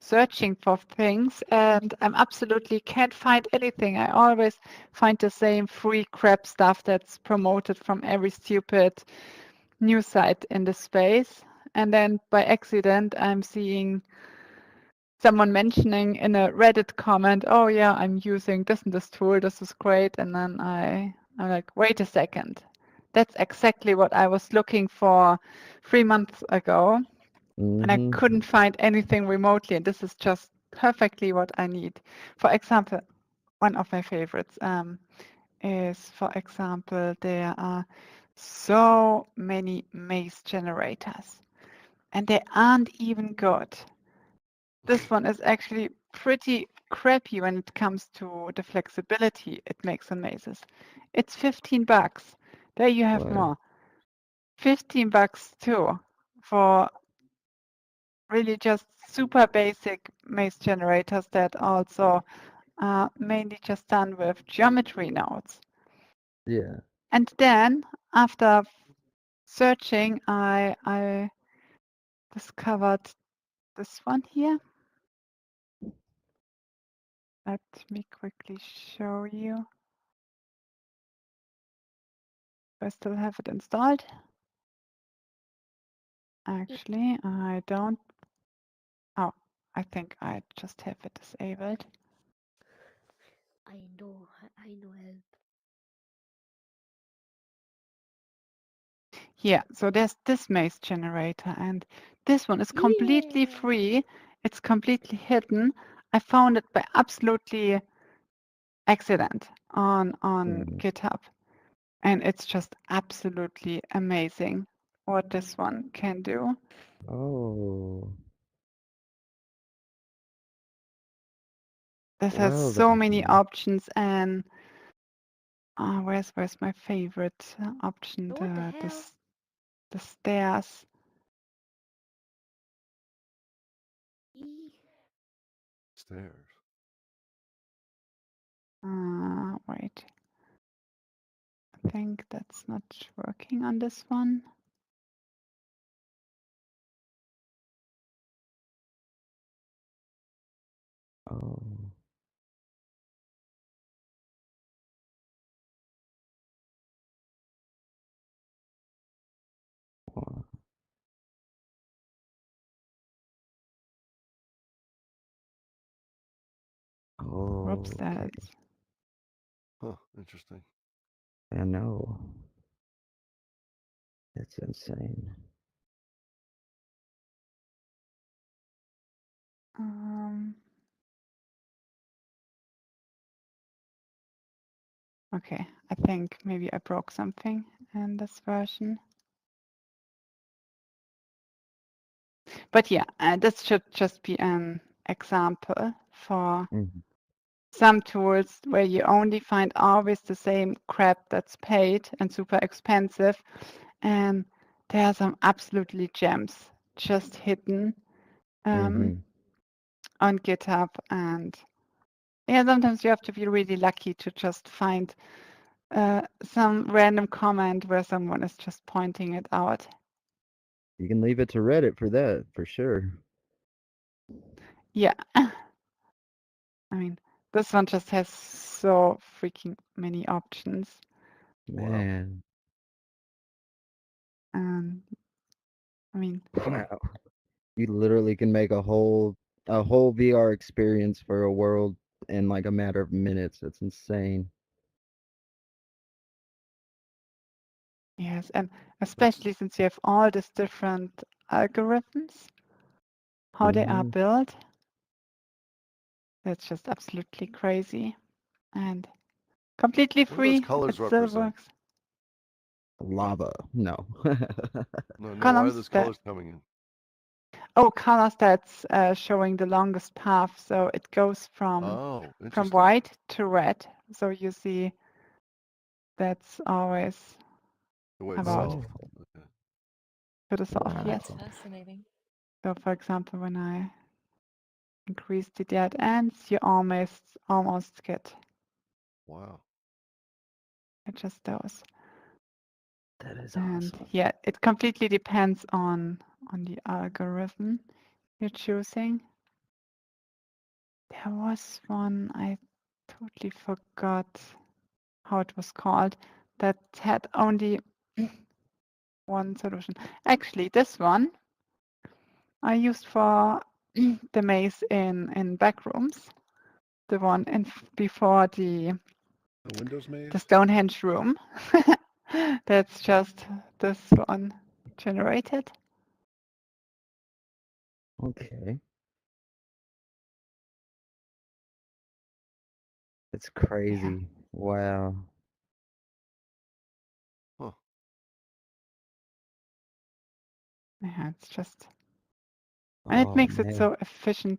searching for things and I'm absolutely can't find anything. I always find the same free crap stuff that's promoted from every stupid news site in the space. And then by accident, I'm seeing someone mentioning in a Reddit comment, oh yeah, I'm using this and this tool, this is great. And then I'm like, wait a second. That's exactly what I was looking for 3 months ago. And I couldn't find anything remotely. And this is just perfectly what I need. For example, one of my favorites is, for example, there are so many maze generators and they aren't even good. This one is actually pretty crappy when it comes to the flexibility it makes on mazes. It's $15. There you have Wow. more. $15 too for really just super basic maze generators that also are mainly just done with geometry nodes. Yeah. And then after searching, I discovered this one here. Let me quickly show you. I still have it installed. Actually, I don't. Oh, I think I just have it disabled. I know help. Yeah, so there's this maze generator, and this one is completely free. It's completely hidden. I found it by absolutely accident on GitHub, and it's just absolutely amazing what this one can do. Oh. This has Well so then. many options, and where's my favorite option? What the hell? The stairs. Stairs. Wait. I think that's not working on this one. Oh. Wow. Whoops, Oh, okay. that's Huh. Interesting. I know. That's insane. okay. I think maybe I broke something in this version. But yeah, this should just be an example for some tools where you only find always the same crap that's paid and super expensive. And there are some absolutely gems just hidden on GitHub. And yeah, sometimes you have to be really lucky to just find some random comment where someone is just pointing it out. You can leave it to Reddit for that, for sure. Yeah. I mean, this one just has so freaking many options. Man. I mean, Wow. You literally can make a whole VR experience for a world in like a matter of minutes. That's insane. yes, and especially since you have all these different algorithms, how they are built, that's just absolutely crazy and completely What do those free. colors It still represent? works. Lava. No. No, why are Columns those that colors coming in? oh, colors that's showing the longest path. So it goes from Oh, from interesting. white to red. So you see that's always The way it's about soft. Okay. to the soft, Oh, yes. that's fascinating. So for example, when I increase the dead ends, you almost get Wow. just those. That is And awesome. yeah, it completely depends on the algorithm you're choosing. There was one I totally forgot how it was called that had only one solution. Actually, this one I used for the maze in backrooms. The one in before the Windows maze? the Stonehenge room. That's just this one generated. Okay. It's crazy. Wow. Huh. Yeah, it's just, and it Oh makes it man. so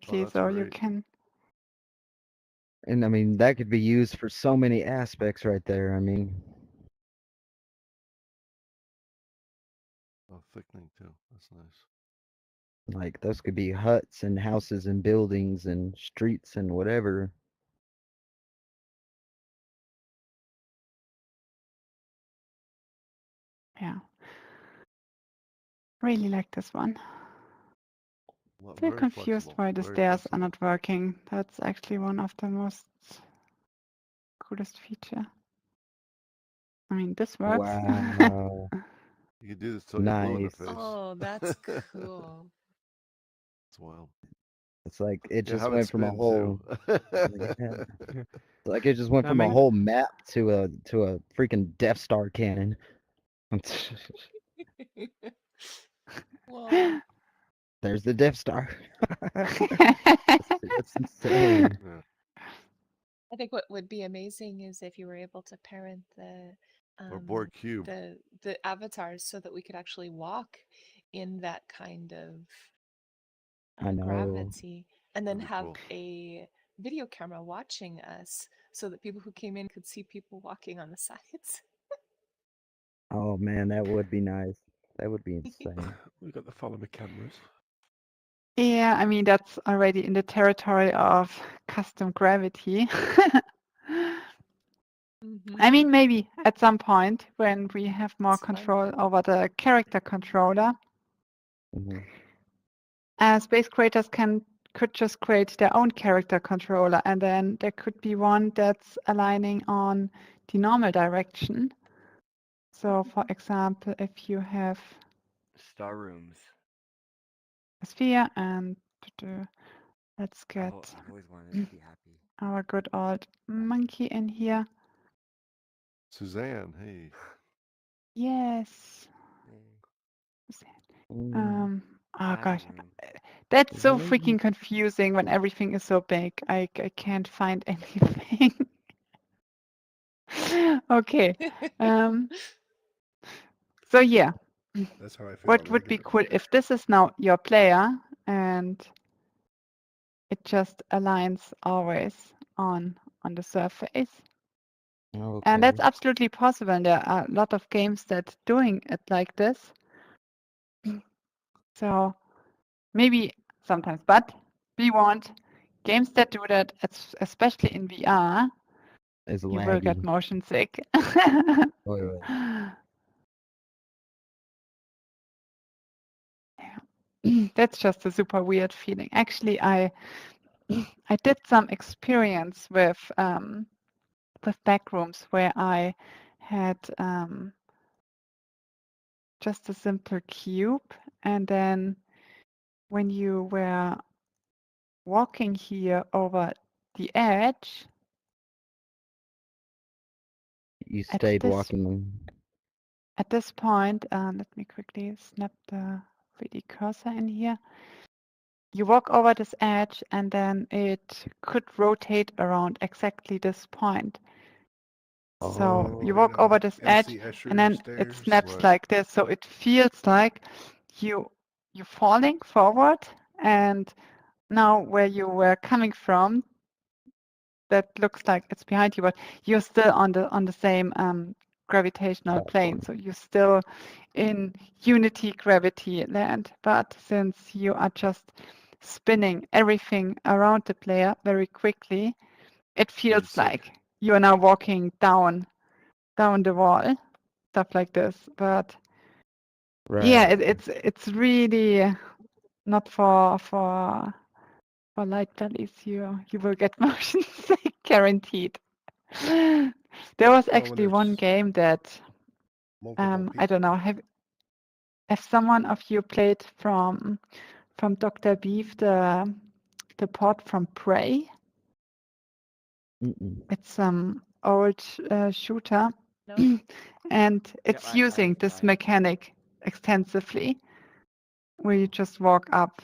Oh, efficiently, that's so you great. can And I mean, that could be used for so many aspects right there. I mean, Oh, thickening too. That's nice. like those could be huts and houses and buildings and streets and whatever. Yeah. Really like this one. Still Very confused flexible. why the Very stairs flexible. are not working. That's actually one of the most coolest feature. I mean, this works. Wow. You can do this till you're blue in the Nice. face. Oh, that's cool. It's wild. It's like it Yeah, just have it went from a spin whole too. yeah. It's like it just went I from a mean, whole map to a freaking Death Star cannon. Whoa. There's the Death Star. That's insane. Yeah. I think what would be amazing is if you were able to parent Or board cube. the avatars so that we could actually walk in that kind of I know. gravity, and then That'd be have cool. a video camera watching us so that people who came in could see people walking on the sides. Oh man, that would be nice. That would be insane. we got the follow me cameras. Yeah, I mean, that's already in the territory of custom gravity. I mean, maybe at some point when we have more It's fun. control over the character controller, Mhm. space creators could just create their own character controller, and then there could be one that's aligning on the normal direction. So, for example, if you have Star rooms. a sphere and let's get I've always wanted to be happy. our good old monkey in here. Suzanne, hey. Yes. Mm. Oh gosh, that's so freaking confusing when everything is so big. I can't find anything. Okay. So yeah. That's how I feel. What would be cool if this is now your player and it just aligns always on the surface. Okay. And that's absolutely possible. And there are a lot of games that doing it like this. So maybe sometimes, but we want games that do that, especially in VR. Is You will get laggy. motion sick. Wait. That's just a super weird feeling. Actually, I did some experience with backrooms where I had just a simple cube, and then when you were walking here over the edge, You stayed walking. At this point, let me quickly snap the 3D cursor in here. You walk over this edge and then it could rotate around exactly this point. So you walk over this edge and then it snaps like this. So it feels like you're falling forward, and now where you were coming from, that looks like it's behind you, but you're still on the same gravitational plane. So you're still in unity gravity land. But since you are just spinning everything around the player very quickly, it feels like you are now walking down the wall, stuff like this. But yeah, it's really not for light bellies. You will get motion sick, guaranteed. There was actually one game that I don't know. Have someone of you played from Dr. Beef the port from Prey? It's some old shooter, and it's using this mechanic extensively, where you just walk up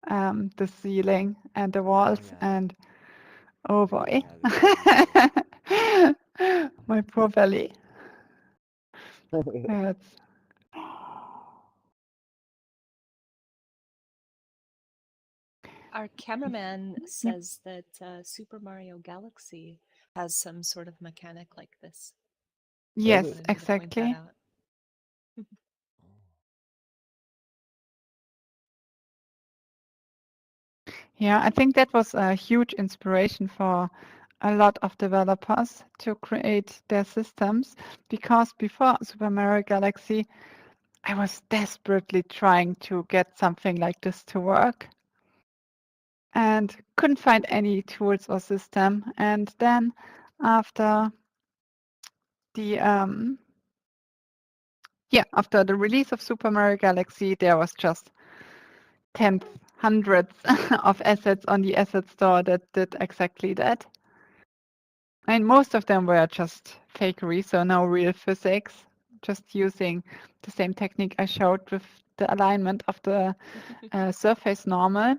the ceiling and the walls, and oh boy, my poor belly. That's Our cameraman says that Super Mario Galaxy has some sort of mechanic like this. Yes, Wanted me to point that exactly. out. Yeah, I think that was a huge inspiration for a lot of developers to create their systems, because before Super Mario Galaxy, I was desperately trying to get something like this to work and couldn't find any tools or system. And then after the after the release of Super Mario Galaxy, there was just tens, hundreds of assets on the asset store that did exactly that. And most of them were just fakery, so no real physics, just using the same technique I showed with the alignment of the surface normal.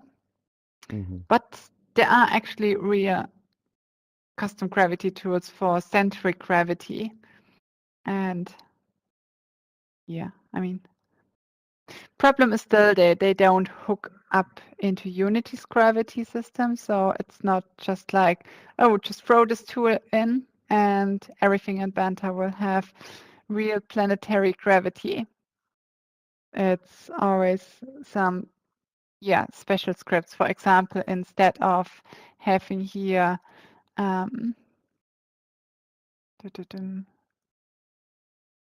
But there are actually real custom gravity tools for centric gravity. And yeah, I mean, problem is still they don't hook up into Unity's gravity system. So it's not just like, oh, just throw this tool in and everything in Banter will have real planetary gravity. It's always some, special scripts. For example, instead of having here, having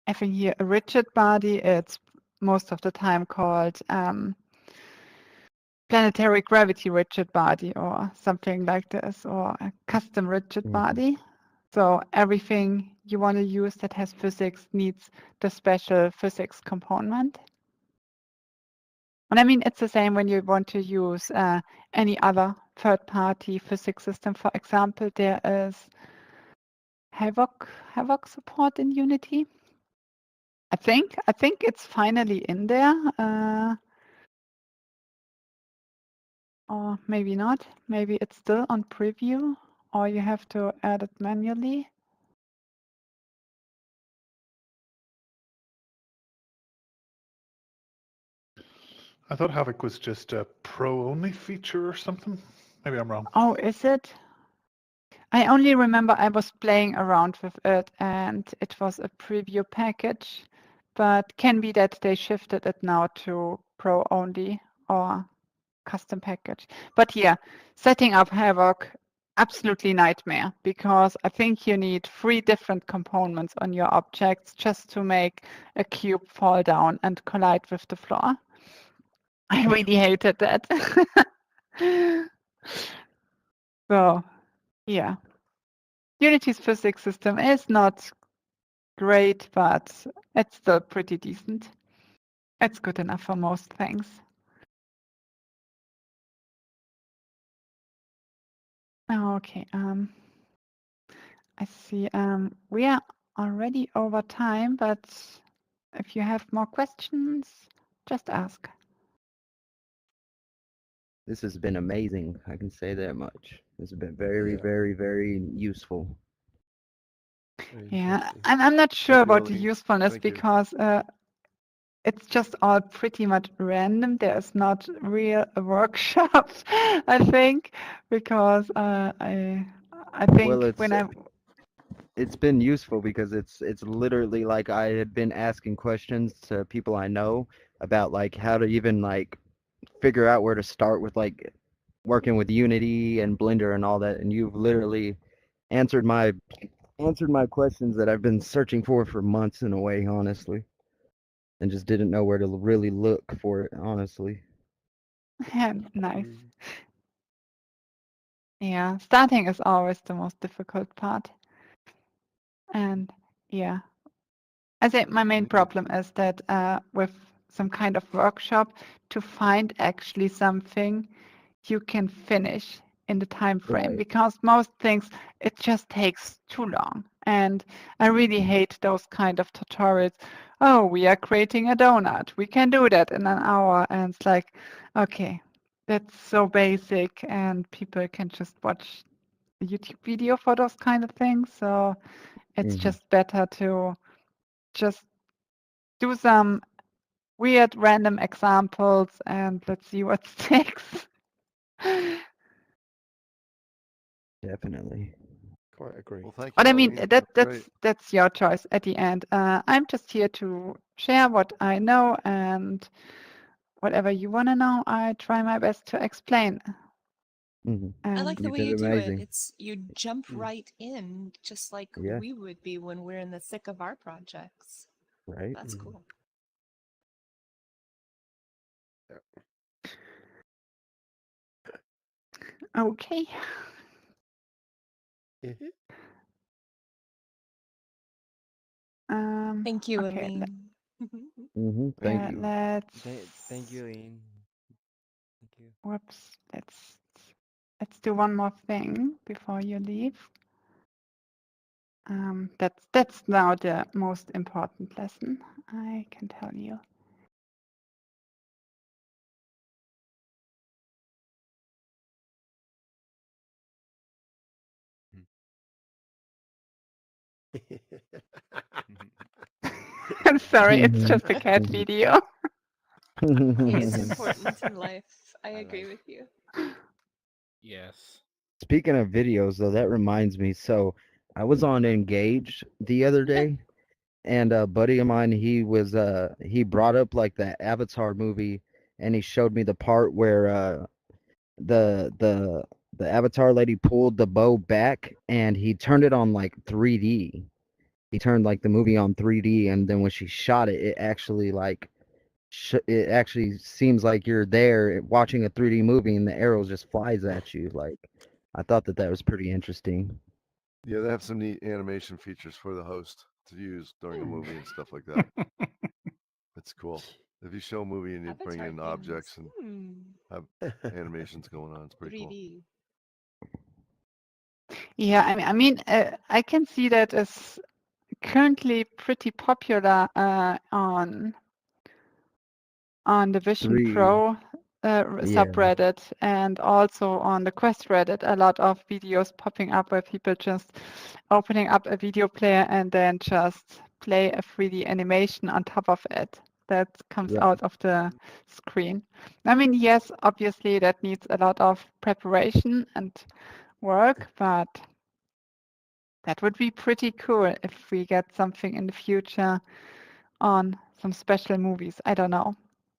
here a rigid body, it's most of the time called planetary gravity rigid body or something like this, or a custom rigid body. So everything you want to use that has physics needs the special physics component. And I mean, it's the same when you want to use any other third-party physics system. For example, there is Havoc support in Unity. I think it's finally in there, or maybe not. Maybe it's still on preview, or you have to add it manually. I thought Havoc was just a pro-only feature or something. Maybe I'm wrong. Oh, is it? I only remember I was playing around with it and it was a preview package, but can be that they shifted it now to Pro only or custom package. But yeah, setting up Havoc, absolutely nightmare, because I think you need 3 different components on your objects just to make a cube fall down and collide with the floor. I really hated that. So, yeah. Unity's physics system is not great, but it's still pretty decent. It's good enough for most things. Okay, I see we are already over time, but if you have more questions, just ask. This has been amazing. I can say that much. This has been very, very, very useful. Yeah, I'm not sure Thank you, about the Elin. usefulness Thank you. because it's just all pretty much random. There's not real workshop, I think, because I think Well, when I it's been useful because it's literally like I had been asking questions to people I know about like how to even like figure out where to start with like working with Unity and Blender and all that, and you've literally answered my questions that I've been searching for months in a way, honestly, and just didn't know where to really look for it, honestly. nice. Yeah, starting is always the most difficult part. And yeah, I think my main problem is that with some kind of workshop, to find actually something you can finish in the time frame, Right. because most things it just takes too long. And I really hate those kind of tutorials. Oh, we are creating a donut. We can do that in an hour. And it's like, okay, that's so basic and people can just watch a YouTube video for those kind of things. So it's just better to just do some weird random examples and let's see what sticks. Definitely. Quite agree. Well, thank you, But I mean, Eileen. That's great. that's your choice at the end. I'm just here to share what I know, and whatever you want to know, I try my best to explain. Mhm. I And like the You way did you do it. amazing. It's you jump Mm. right in, just like Yeah. we would be when we're in the thick of our projects. Right. That's Mm. cool. okay. Thank you, Okay. Elin. Thank Yeah, you. let's. Thank you, Elin. Thank you. Whoops. Let's do one more thing before you leave. That's now the most important lesson, I can tell you. I'm sorry, it's just a cat video. Hey, it's important in life. I agree with you. Yes. Speaking of videos, though, that reminds me. So I was on Engaged the other day, and a buddy of mine, he brought up like the Avatar movie, and he showed me the part where the the the Avatar lady pulled the bow back, and he turned it on like 3D. He turned like the movie on 3D, and then when she shot it, it actually like it actually seems like you're there watching a 3D movie, and the arrow just flies at you. Like, I thought that was pretty interesting. Yeah, they have some neat animation features for the host to use during a movie and stuff like that. It's cool. If you show a movie and you bring Avatar in things. objects and have animations going on, it's pretty cool. 3D. Yeah, I mean, I can see that as currently pretty popular on the Vision 3, Pro yeah, subreddit, and also on the Quest Reddit, a lot of videos popping up where people just opening up a video player and then just play a 3D animation on top of it that comes right, out of the screen. I mean, yes, obviously that needs a lot of preparation and work, but that would be pretty cool if we get something in the future on some special movies. I don't know.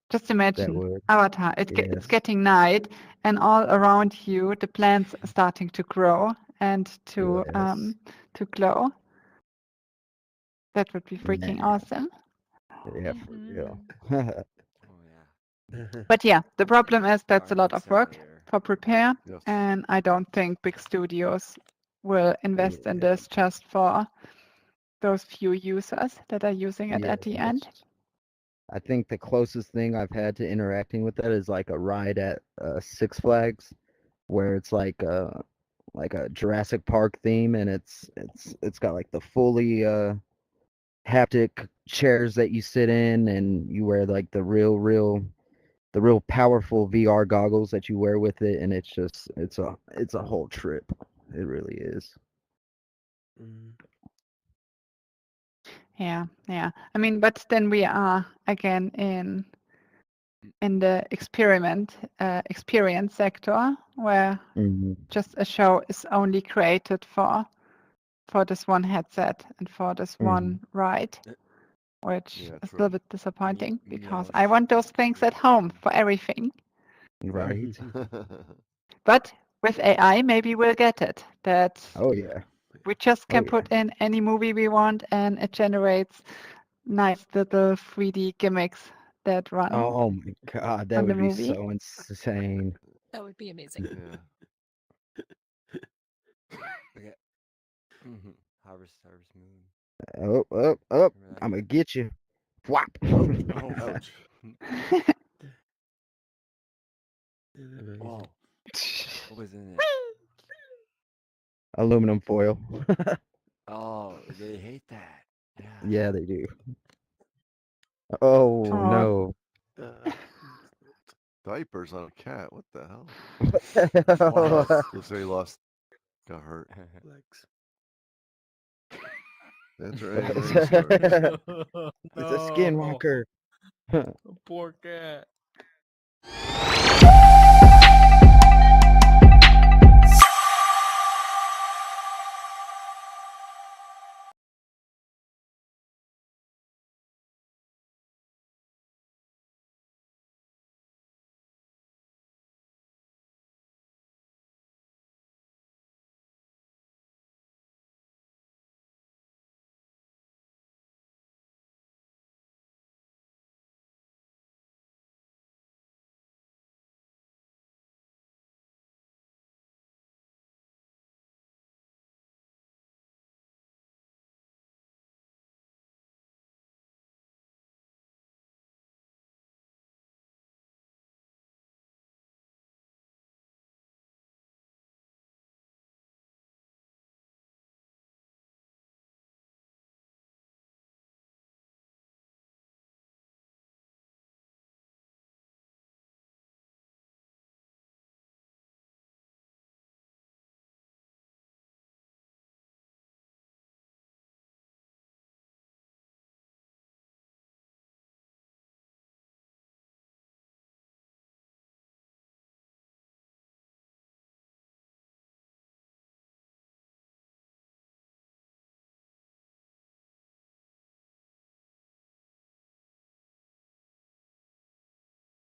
Just that imagine would, Avatar. It's yes, getting night, and all around you the plants are starting to grow and to yes, glow. That would be man, freaking awesome. yeah, for real. Oh yeah. But yeah, the problem is that's a lot Farming of work Simulator. for prepare, Yes. and I don't think big studios will invest in this just for those few users that are using it at the end. Yes. I think the closest thing I've had to interacting with that is like a ride at Six Flags, where it's like a Jurassic Park theme, and it's got like the fully haptic chairs that you sit in, and you wear like the real powerful VR goggles that you wear with it, and it's a whole trip. It really is. Mm. Yeah. I mean, but then we are again in the experience sector, where just a show is only created for this one headset and for this one ride, which Yeah, is a true. little bit disappointing because Meows. I want those things at home for everything. Right. But with AI, maybe we'll get it. That Oh yeah. we just Oh can yeah. put in any movie we want, and it generates nice little 3D gimmicks that run Oh my God, that on the would be movie. so insane. That would be amazing. Yeah. Okay. Harvest Moon. Up. Remember I'm that? gonna get you. Whop. Oh, ouch. Whoa. What was in it? Aluminum foil. Oh, they hate that. Yeah. Yeah, they do. Oh Oh, no. Diapers on a cat. What the hell? Wow. You'll say he got hurt. Legs. That's right. Great story. It's a skinwalker. Poor cat.